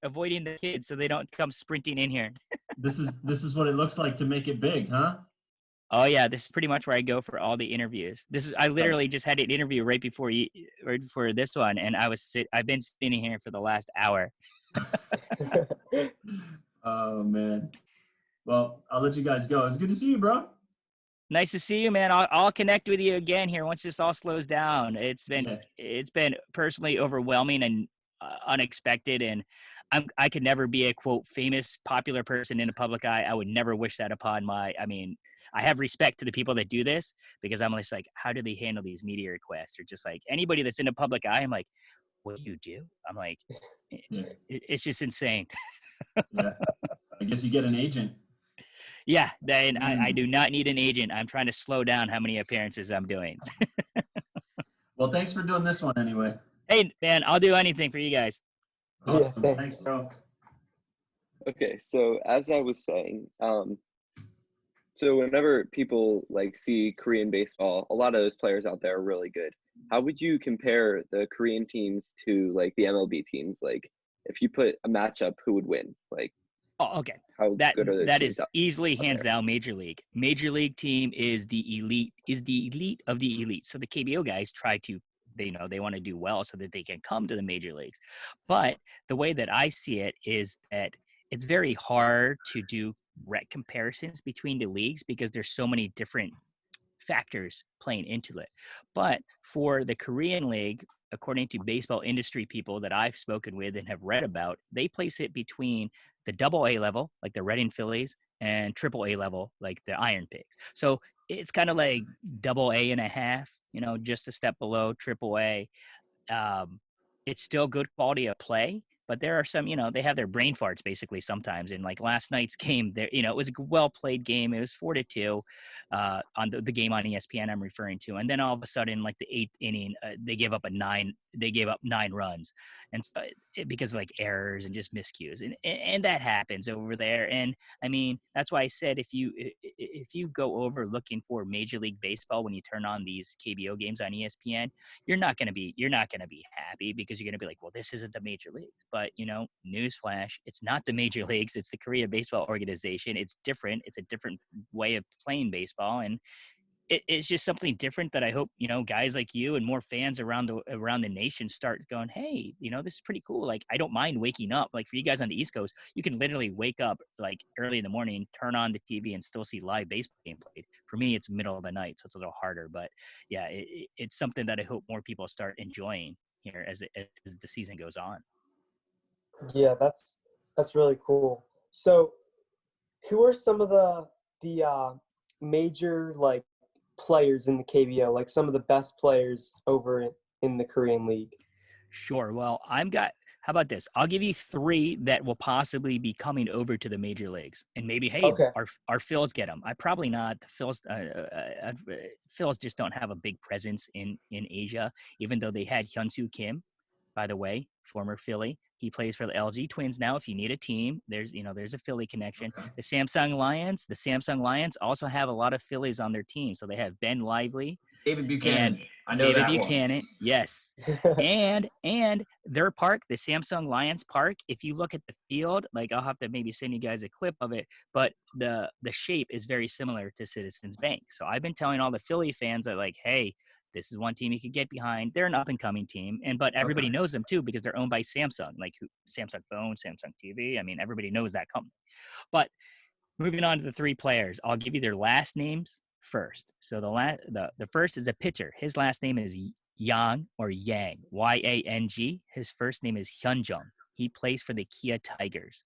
avoiding the kids so they don't come sprinting in here. This is what it looks like to make it big, huh? Oh yeah, this is pretty much where I go for all the interviews. I literally just had an interview right before this one, and I've been sitting here for the last hour. Oh man. Well, I'll let you guys go. It's good to see you, bro. Nice to see you, man. I'll connect with you again here once this all slows down. It's been personally overwhelming, and unexpected, and I could never be a quote famous popular person in the public eye. I would never wish that upon I mean, I have respect to the people that do this, because I'm just like, how do they handle these media requests? Or just like anybody that's in the public eye, I'm like, what do you do? I'm like, Yeah. it's just insane. Yeah. I guess you get an agent. Yeah, then I Mm. do not need an agent. I'm trying to slow down how many appearances I'm doing. Well, thanks for doing this one anyway. Hey, man, I'll do anything for you guys. Yeah, Awesome. thanks. Thanks, bro. Okay, so as I was saying, so whenever people like see Korean baseball, a lot of those players out there are really good. How would you compare the Korean teams to like the MLB teams? Like, if you put a matchup, who would win? Like, Oh, okay. how That good are those that teams is easily out hands there? down Major League. Major League team is the elite of the elite. So the KBO guys try to, they want to do well so that they can come to the major leagues. But the way that I see it is that it's very hard to do rec comparisons between the leagues, because there's so many different factors playing into it. But for the Korean League, according to baseball industry people that I've spoken with and have read about, they place it between the double A level, like the Reading Phillies, and triple A level, like the Iron Pigs. So it's kind of like double A and a half, just a step below triple A. Um, it's still good quality of play, but there are some, they have their brain farts basically sometimes. And like last night's game, there, it was a well played game. It was 4-2 on the game on ESPN I'm referring to. And then all of a sudden, like the eighth inning, they gave up 9 runs, and so, because of like errors and just miscues, and that happens over there. And I mean, that's why I said if you go over looking for Major League Baseball when you turn on these KBO games on ESPN, you're not going to be happy, because you're going to be like, well, this isn't the major leagues. But newsflash, it's not the major leagues, it's the Korea Baseball Organization. It's different. It's a different way of playing baseball, and it's just something different that I hope guys like you and more fans around the nation start going, hey, this is pretty cool. Like, I don't mind waking up. Like, for you guys on the East Coast, you can literally wake up like early in the morning, turn on the TV, and still see live baseball game played. For me, it's middle of the night, so it's a little harder. But yeah, it's something that I hope more people start enjoying here as the season goes on. Yeah, that's really cool. So, who are some of the major like players in the KBO, like some of the best players over in the Korean League? Sure. Well, how about this? I'll give you 3 that will possibly be coming over to the major leagues, and maybe, hey, Okay. our Phils get them. I probably not. The Phils just don't have a big presence in Asia, even though they had Hyun-Soo Kim, by the way, former Philly. He plays for the LG Twins now. If you need a team, there's a Philly connection. Okay. The Samsung Lions also have a lot of Phillies on their team. So they have Ben Lively, David Buchanan. I know David that Buchanan, yes. And their park, the Samsung Lions Park, if you look at the field, like, I'll have to maybe send you guys a clip of it, but the shape is very similar to Citizens Bank. So I've been telling all the Philly fans that, like, hey, this is one team you could get behind. They're an up-and-coming team, but everybody knows them too, because they're owned by Samsung, like Samsung Phone, Samsung TV. I mean, everybody knows that company. But moving on to the 3 players, I'll give you their last names first. So the first is a pitcher. His last name is Yang, or Yang, Yang. His first name is Hyunjung. He plays for the Kia Tigers.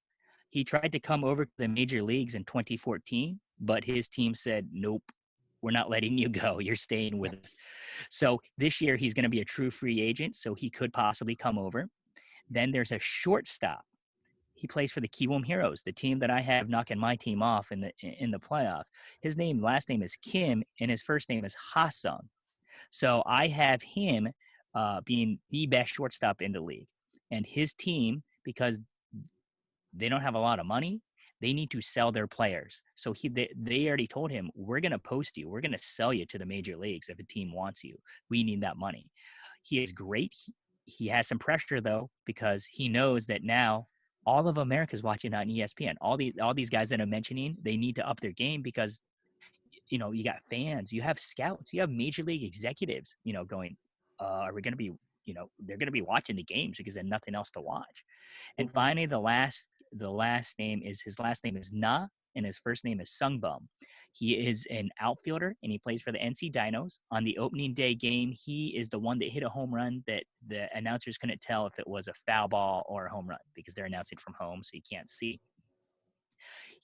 He tried to come over to the major leagues in 2014, but his team said, nope, we're not letting you go. You're staying with us. So this year he's going to be a true free agent, so he could possibly come over. Then there's a shortstop. He plays for the Kiwoom Heroes, the team that I have knocking my team off in the playoffs. His last name is Kim, and his first name is Ha-sung. So I have him being the best shortstop in the league. And his team, because they don't have a lot of money, they need to sell their players. So they already told him, we're going to post you. We're going to sell you to the major leagues if a team wants you. We need that money. He is great. He has some pressure, though, because he knows that now all of America's watching on ESPN. All these guys that I'm mentioning, they need to up their game, because you got fans, you have scouts, you have major league executives, going, are we going to be, they're going to be watching the games because there's nothing else to watch. And finally, his last name is Na, and his first name is Sungbum. He is an outfielder, and he plays for the NC Dinos. On the opening day game, he is the one that hit a home run that the announcers couldn't tell if it was a foul ball or a home run because they're announcing from home, so you can't see.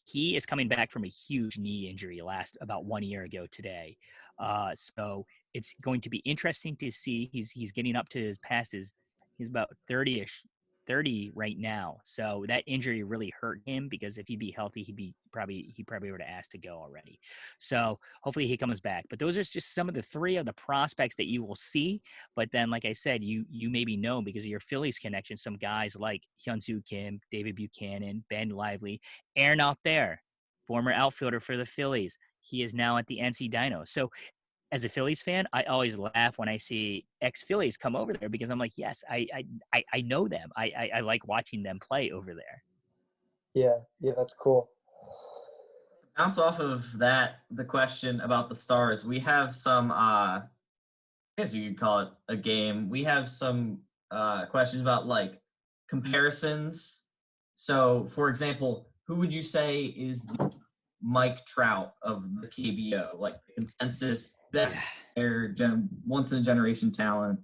He is coming back from a huge knee injury last about 1 year ago today. So it's going to be interesting to see. He's getting up to his passes. He's about 30 right now. So that injury really hurt him because if he'd be healthy, he probably would have asked to go already. So hopefully he comes back. But those are just some of the three of the prospects that you will see. But then, like I said, you maybe know because of your Phillies connection, some guys like Hyunsu Kim, David Buchanan, Ben Lively, Aaron out there, former outfielder for the Phillies. He is now at the NC Dinos. So as a Phillies fan, I always laugh when I see ex-Phillies come over there because I'm like, yes, I know them. I like watching them play over there. Yeah, that's cool. Bounce off of that, the question about the stars. We have some, I guess you could call it a game. We have some questions about like comparisons. So, for example, who would you say is the Mike Trout of the KBO, like the consensus best player, once in a generation talent?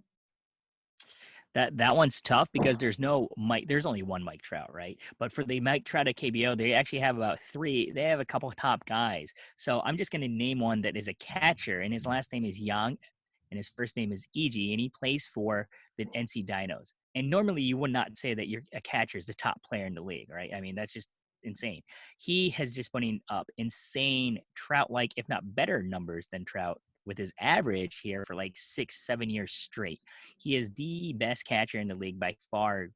That one's tough because there's only one Mike Trout, right? But for the Mike Trout at KBO, they actually have about three. They have a couple of top guys. So I'm just going to name one that is a catcher, and his last name is Yang, and his first name is E.G., and he plays for the NC Dinos. And normally you would not say that a catcher is the top player in the league, right? I mean, that's just insane. He has just putting up insane Trout-like, if not better numbers than Trout with his average here for like 6-7 years straight. He is the best catcher in the league by far,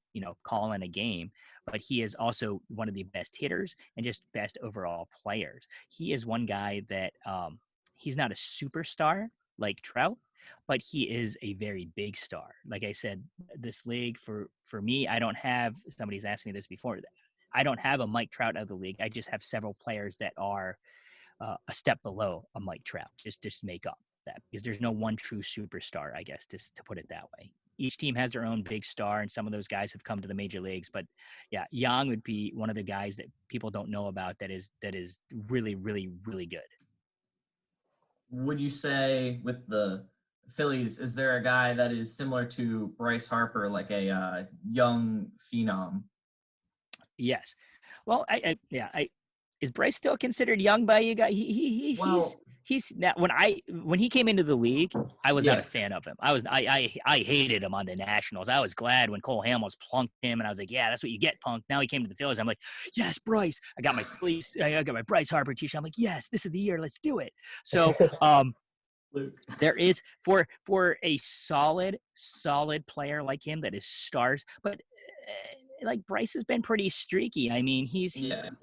calling a game, but he is also one of the best hitters and just best overall players. He is one guy that he's not a superstar like Trout, but he is a very big star. Like I said, this league for me, I don't have, somebody's asked me this before, I don't have a Mike Trout of the league. I just have several players that are a step below a Mike Trout, just to make up that, because there's no one true superstar, I guess, just to put it that way. Each team has their own big star, and some of those guys have come to the major leagues. But yeah, Yang would be one of the guys that people don't know about that is really, really, really good. Would you say with the Phillies, is there a guy that is similar to Bryce Harper, like a young phenom? Yes. Well, is Bryce still considered young by you guys? He's now, when he came into the league, I was not a fan of him. I hated him on the Nationals. I was glad when Cole Hamels plunked him, and I was like, yeah, that's what you get, punk. Now he came to the Phillies. I'm like, yes, Bryce. I got my Bryce Harper t-shirt. I'm like, yes, this is the year. Let's do it. So there is for a solid player like him that is stars, but like Bryce has been pretty streaky. I mean,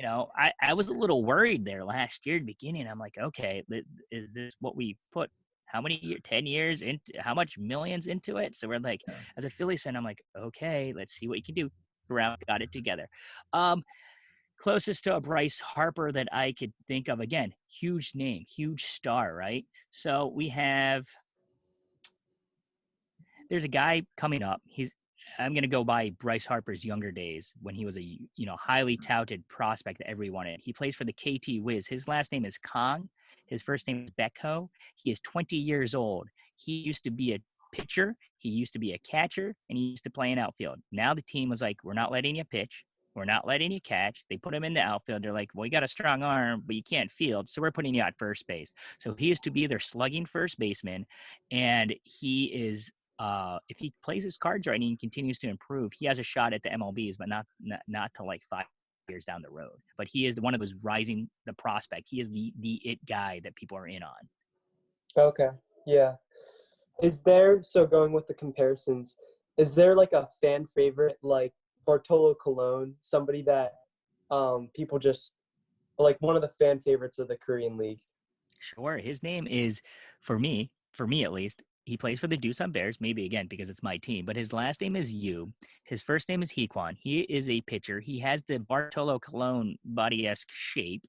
I was a little worried there last year at the beginning. I'm like, okay, is this what we put how many years, 10 years into, how much millions into it? So we're like, as a Phillies fan, I'm like, okay, let's see what you can do. Brown got it together. Closest to a Bryce Harper that I could think of, again, huge name, huge star, right? So there's a guy coming up. I'm going to go by Bryce Harper's younger days when he was a highly touted prospect that everyone wanted. He plays for the KT Wiz. His last name is Kong. His first name is Becko. He is 20 years old. He used to be a pitcher. He used to be a catcher, and he used to play in outfield. Now the team was like, we're not letting you pitch. We're not letting you catch. They put him in the outfield. They're like, well, you got a strong arm, but you can't field, so we're putting you at first base. So he used to be their slugging first baseman, and he is if he plays his cards right and he continues to improve, he has a shot at the MLBs, but not to like 5 years down the road. But he is one of those rising the prospect. He is the it guy that people are in on. Okay, yeah. So going with the comparisons, is there like a fan favorite like Bartolo Colon, somebody that people just like, one of the fan favorites of the Korean League? Sure. His name is, for me at least, he plays for the Doosan Bears, maybe again because it's my team, but his last name is Yu. His first name is Heekwon. He is a pitcher. He has the Bartolo Colon body-esque shape.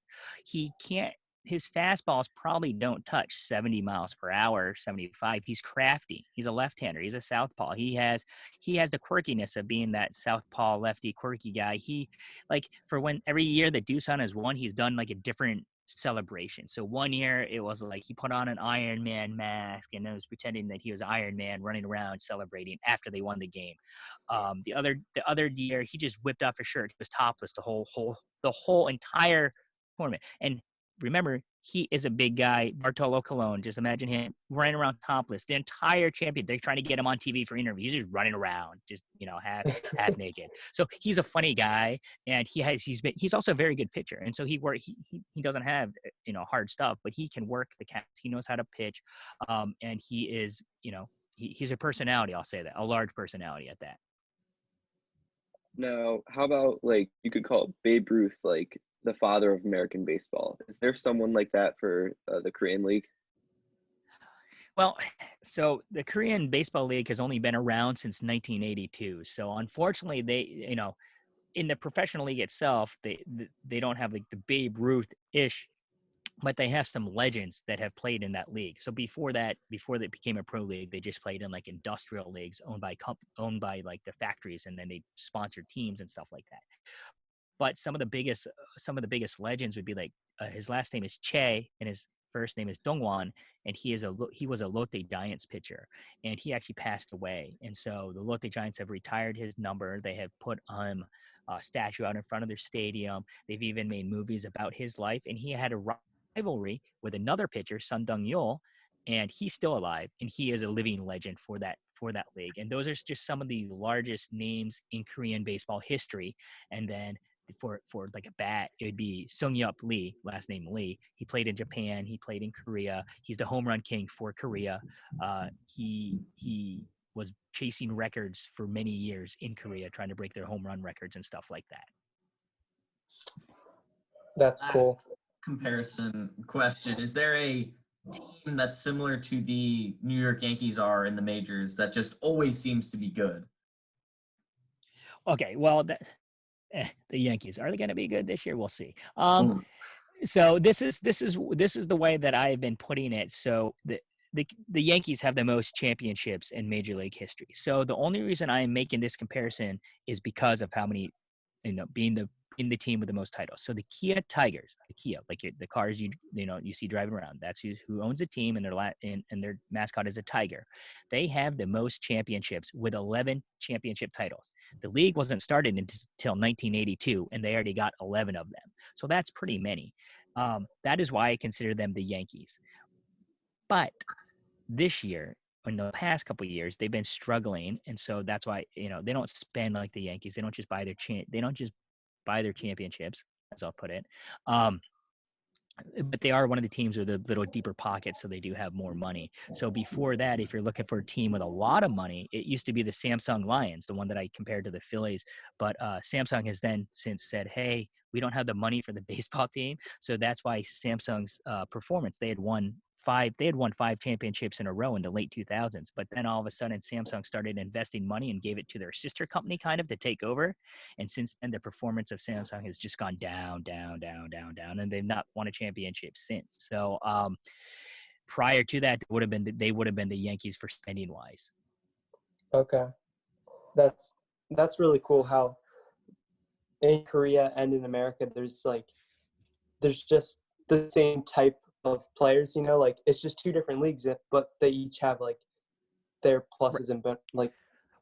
His fastballs probably don't touch 70 miles per hour, 75. He's crafty. He's a left-hander. He's a southpaw. He has the quirkiness of being that southpaw lefty quirky guy. He, like, for when every year that Doosan has won, he's done like a different celebration. So one year it was like he put on an Iron Man mask and then was pretending that he was Iron Man running around celebrating after they won the game. The other year he just whipped off his shirt. He was topless the whole entire tournament. And remember, he is a big guy, Bartolo Colon. Just imagine him running around topless the entire champion. They're trying to get him on TV for interviews. He's just running around, just half naked. So he's a funny guy, and he's also a very good pitcher. And so he doesn't have hard stuff, but he can work the cast. He knows how to pitch, and he is he's a personality. I'll say that, a large personality at that. Now, how about like you could call Babe Ruth like the father of American baseball? Is there someone like that for the Korean League? Well, so the Korean Baseball League has only been around since 1982. So unfortunately, they, in the professional league itself, they don't have like the Babe Ruth-ish, but they have some legends that have played in that league. So before they became a pro league, they just played in like industrial leagues owned by like the factories, and then they sponsored teams and stuff like that. But some of the biggest legends would be like his last name is Che and his first name is Dongwon, and he was a Lotte Giants pitcher, and he actually passed away. And so the Lotte Giants have retired his number. They have put a statue out in front of their stadium. They've even made movies about his life, and he had a rivalry with another pitcher, Sun Dong-yul, and he's still alive, and he is a living legend for that league. And those are just some of the largest names in Korean baseball history. And then for like a bat, it would be Sung-yup Lee, last name Lee. He played in Japan. He played in Korea. He's the home run king for Korea. He was chasing records for many years in Korea, trying to break their home run records and stuff like that. That's cool. Comparison question: is there a team that's similar to the New York Yankees are in the majors that just always seems to be good? Okay, well, the Yankees, are they going to be good this year? We'll see. So this is the way that I have been putting it. So the Yankees have the most championships in Major League history. So the only reason I am making this comparison is because of how many, being the team with the most titles. So the Kia Tigers, like the cars you see driving around, that's who owns the team, and their mascot is a tiger. They have the most championships with 11 championship titles. The league wasn't started until 1982, and they already got 11 of them. So that's pretty many. That is why I consider them the Yankees. But this year, in the past couple of years, they've been struggling, and so that's why they don't spend like the Yankees. They don't just buy their championships, as I'll put it. But they are one of the teams with a little deeper pockets, so they do have more money. So before that, if you're looking for a team with a lot of money, it used to be the Samsung Lions, the one that I compared to the Phillies. But Samsung has then since said, hey, we don't have the money for the baseball team. So that's why Samsung's performance, they had won 5 championships in a row in the late 2000s. But then all of a sudden, Samsung started investing money and gave it to their sister company kind of to take over. And since then, the performance of Samsung has just gone down, and they've not won a championship since. So prior to that, they would have been the Yankees for spending wise. Okay, that's really cool. How in Korea and in America, there's just the same type of players, like it's just two different leagues, but they each have like their pluses and like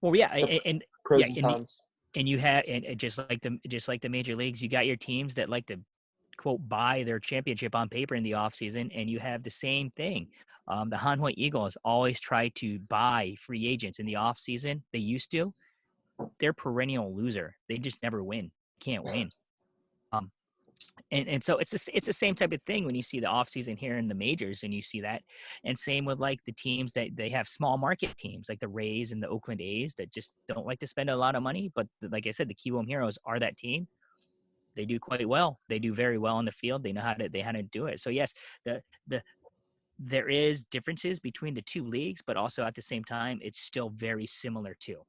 and pros and cons. And you have, and just like the major leagues, you got your teams that like to quote buy their championship on paper in the off season, and you have the same thing. The Hanwha Eagles always try to buy free agents in the off season. They used to. They're perennial loser. They just never win. Can't win. And so it's the same type of thing when you see the offseason here in the majors, and you see that. And same with like the teams that they have small market teams like the Rays and the Oakland A's that just don't like to spend a lot of money. But like I said, the Kiwoom Heroes are that team. They do quite well. They do very well on the field. They know how to do it. So yes, there is differences between the two leagues, but also at the same time, it's still very similar too.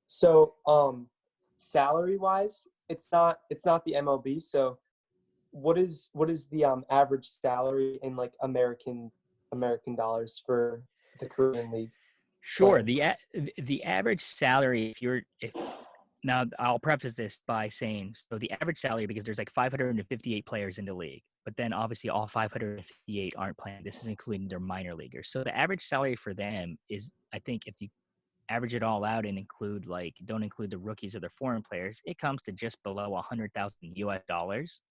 So salary wise, it's not the MLB. So what is the average salary in like American dollars for the Korean League? Sure. The average salary, if Now, I'll preface this by saying, so the average salary, because there's like 558 players in the league, but then obviously all 558 aren't playing. This is including their minor leaguers. So the average salary for them is, I think, if you average it all out and don't include the rookies or the foreign players, it comes to just below 100,000 US dollars.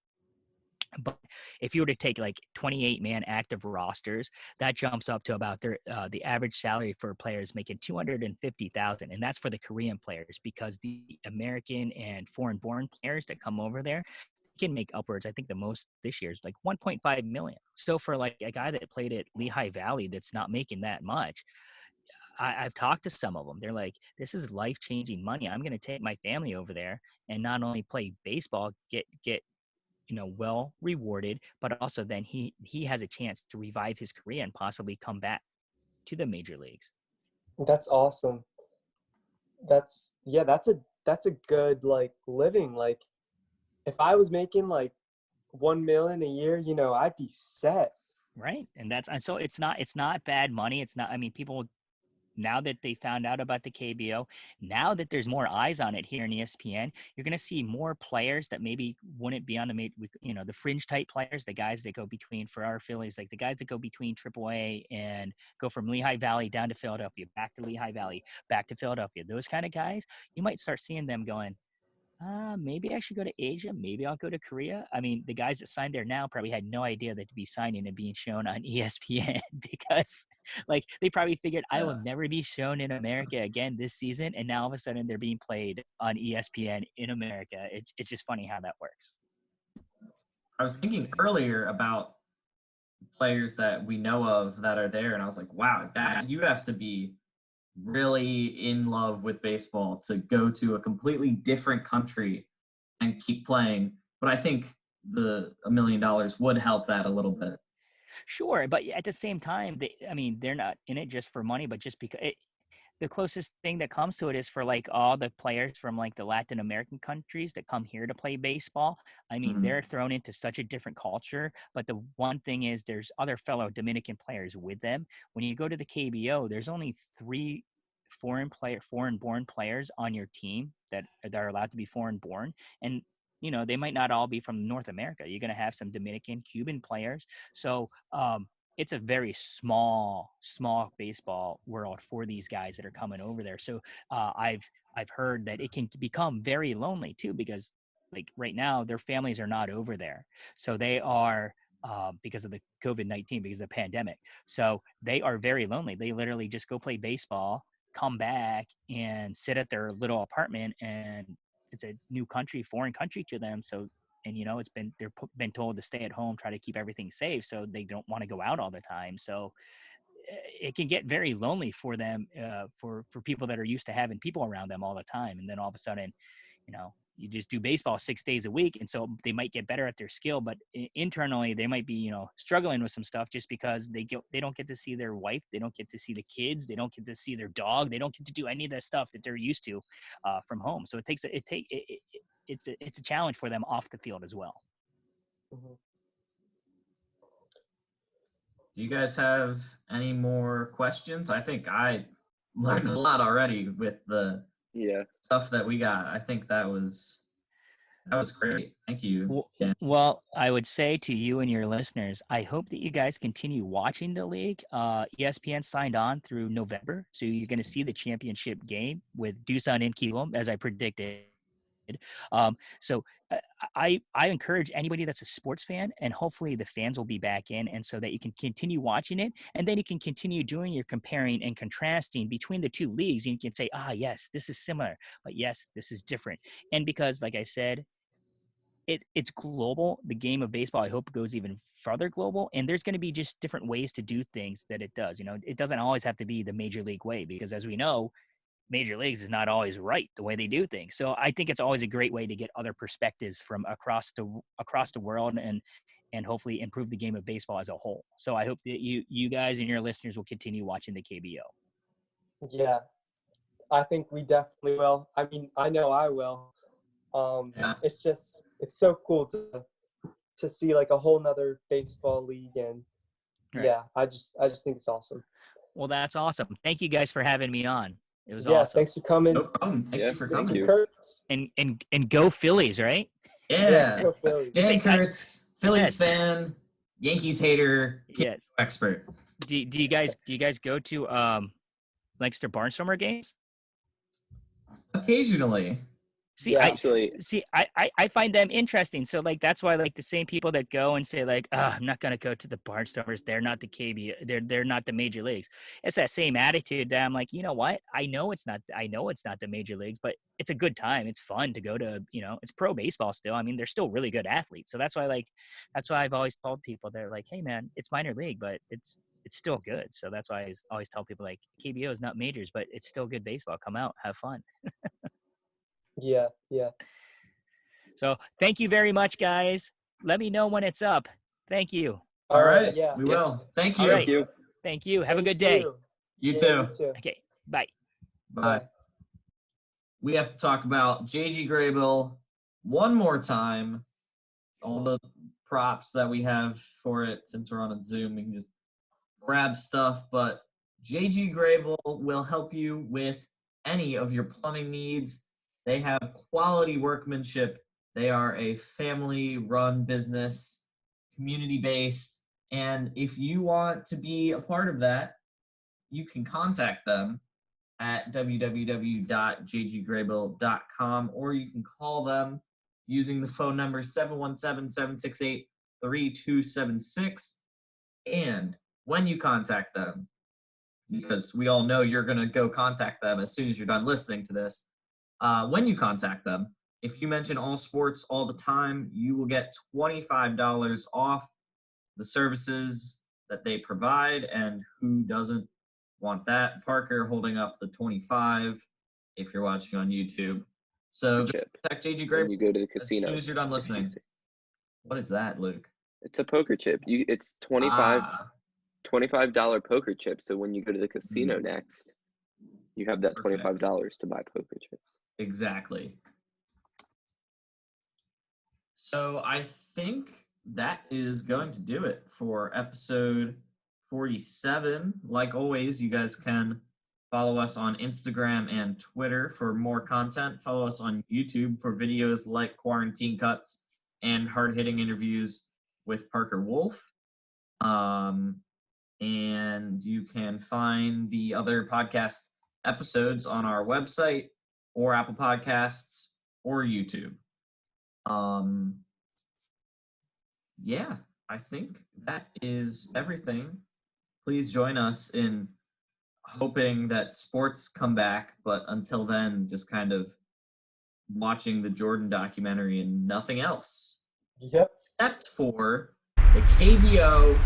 But if you were to take like 28-man active rosters, that jumps up to about the average salary for players making 250,000, and that's for the Korean players, because the American and foreign-born players that come over there can make upwards. I think the most this year is like 1.5 million. So for like a guy that played at Lehigh Valley that's not making that much, I've talked to some of them. They're like, this is life-changing money. I'm going to take my family over there and not only play baseball, get well rewarded, but also then he has a chance to revive his career and possibly come back to the major leagues. That's awesome. That's a good like living. Like if I was making like 1 million a year, I'd be set. Right. And so it's not bad money. It's not, I mean, people, now that they found out about the KBO, now that there's more eyes on it here in ESPN, you're going to see more players that maybe wouldn't be on the fringe type players, the guys that go between, for our Phillies, like the guys that go between AAA and go from Lehigh Valley down to Philadelphia, back to Lehigh Valley, back to Philadelphia. Those kind of guys, you might start seeing them going, maybe I should go to Asia. Maybe I'll go to Korea. I mean, the guys that signed there now probably had no idea that to be signing and being shown on ESPN because like they probably figured I will never be shown in America again this season. And now all of a sudden they're being played on ESPN in America. It's just funny how that works. I was thinking earlier about players that we know of that are there, and I was like, wow, you have to be really in love with baseball to go to a completely different country and keep playing. But I think $1 million would help that a little bit. Sure, but at the same time, they're not in it just for money, but just because the closest thing that comes to it is for like all the players from like the Latin American countries that come here to play baseball. I mean, they're thrown into such a different culture, but the one thing is there's other fellow Dominican players with them. When you go to the KBO, there's only 3 foreign-born players on your team that are allowed to be foreign-born. And they might not all be from North America. You're going to have some Dominican, Cuban players. So it's a very small baseball world for these guys that are coming over there. So I've heard that it can become very lonely too, because like right now their families are not over there. So they are because of the COVID-19, because of the pandemic. So they are very lonely. They literally just go play baseball, come back and sit at their little apartment, and it's a new country, foreign country to them. So, and they're been told to stay at home, try to keep everything safe. So they don't want to go out all the time. So it can get very lonely for them, for people that are used to having people around them all the time. And then all of a sudden, you just do baseball 6 days a week. And so they might get better at their skill, but internally they might be, struggling with some stuff just because they don't get to see their wife. They don't get to see the kids. They don't get to see their dog. They don't get to do any of the stuff that they're used to from home. So it's a challenge for them off the field as well. Mm-hmm. Do you guys have any more questions? I think I learned a lot already with the stuff that we got. I think that was great. Thank you. Well, I would say to you and your listeners, I hope that you guys continue watching the league. ESPN signed on through November, so you're going to see the championship game with Doosan and Kiwoom, as I predicted. So I encourage anybody that's a sports fan, and hopefully the fans will be back in, and so that you can continue watching it, and then you can continue doing your comparing and contrasting between the two leagues, and you can say, yes, this is similar, but yes, this is different. And because, like I said, it's global. The game of baseball, I hope, goes even further global, and there's going to be just different ways to do things that it does. It doesn't always have to be the major league way, because as we know, major leagues is not always right the way they do things. So I think it's always a great way to get other perspectives from across the world and hopefully improve the game of baseball as a whole. So I hope that you guys and your listeners will continue watching the KBO. Yeah, I think we definitely will. I mean, I know I will. It's so cool to see like a whole nother baseball league, and right. Yeah, I just think it's awesome. Well, that's awesome. Thank you guys for having me on. It was Yeah, awesome. thanks for coming. No problem. Thank you for thank coming. you. Kurtz. And go Phillies, right? Yeah. Go Phillies. Dan Just like Kurtz, Phillies Yes. fan, Yankees hater, Yes. expert. Do you guys go to Lancaster Barnstormer games? Occasionally. See, Yeah. Actually, I find them interesting. So like that's why like the same people that go and say like, I'm not gonna go to the Barnstormers. They're not the KBO. They're not the major leagues. It's that same attitude that I'm like, you know what? I know it's not the major leagues, but it's a good time. It's fun to go to. It's pro baseball still. I mean, they're still really good athletes. So that's why I've always told people they're like, hey man, it's minor league, but it's still good. So that's why I always tell people like KBO is not majors, but it's still good baseball. Come out, have fun. Yeah. So thank you very much, guys. Let me know when it's up. Thank you. All right. Yeah. We will. Thank you. All right. thank you. Thank you. Have a Thank good day. you. You Yeah, too. You too. Okay. Bye. Bye. We have to talk about JG Graybill one more time. All the props that we have for it, since we're on a Zoom, we can just grab stuff. But JG Graybill will help you with any of your plumbing needs. They have quality workmanship. They are a family-run business, community-based. And if you want to be a part of that, you can contact them at www.jggraybill.com, or you can call them using the phone number 717-768-3276. And when you contact them, because we all know you're going to go contact them as soon as you're done listening to this, when you contact them, if you mention All Sports All the Time, you will get $25 off the services that they provide. And who doesn't want that? Parker holding up the 25 if you're watching on YouTube. So Chip. contact JG When Graybill you go to the as casino. soon as you're done listening. What is that, Luke? It's a poker chip. It's $25 poker chip. So when you go to the casino next, you have that $25 to buy poker chips. Exactly. So I think that is going to do it for episode 47. Like always, you guys can follow us on Instagram and Twitter for more content. Follow us on YouTube for videos like Quarantine Cuts and hard-hitting interviews with Parker Wolf. And you can find the other podcast episodes on our website or Apple Podcasts or YouTube. Yeah, I think that is everything. Please join us in hoping that sports come back, but until then, just kind of watching the Jordan documentary and nothing else. Yep. Except for the KBO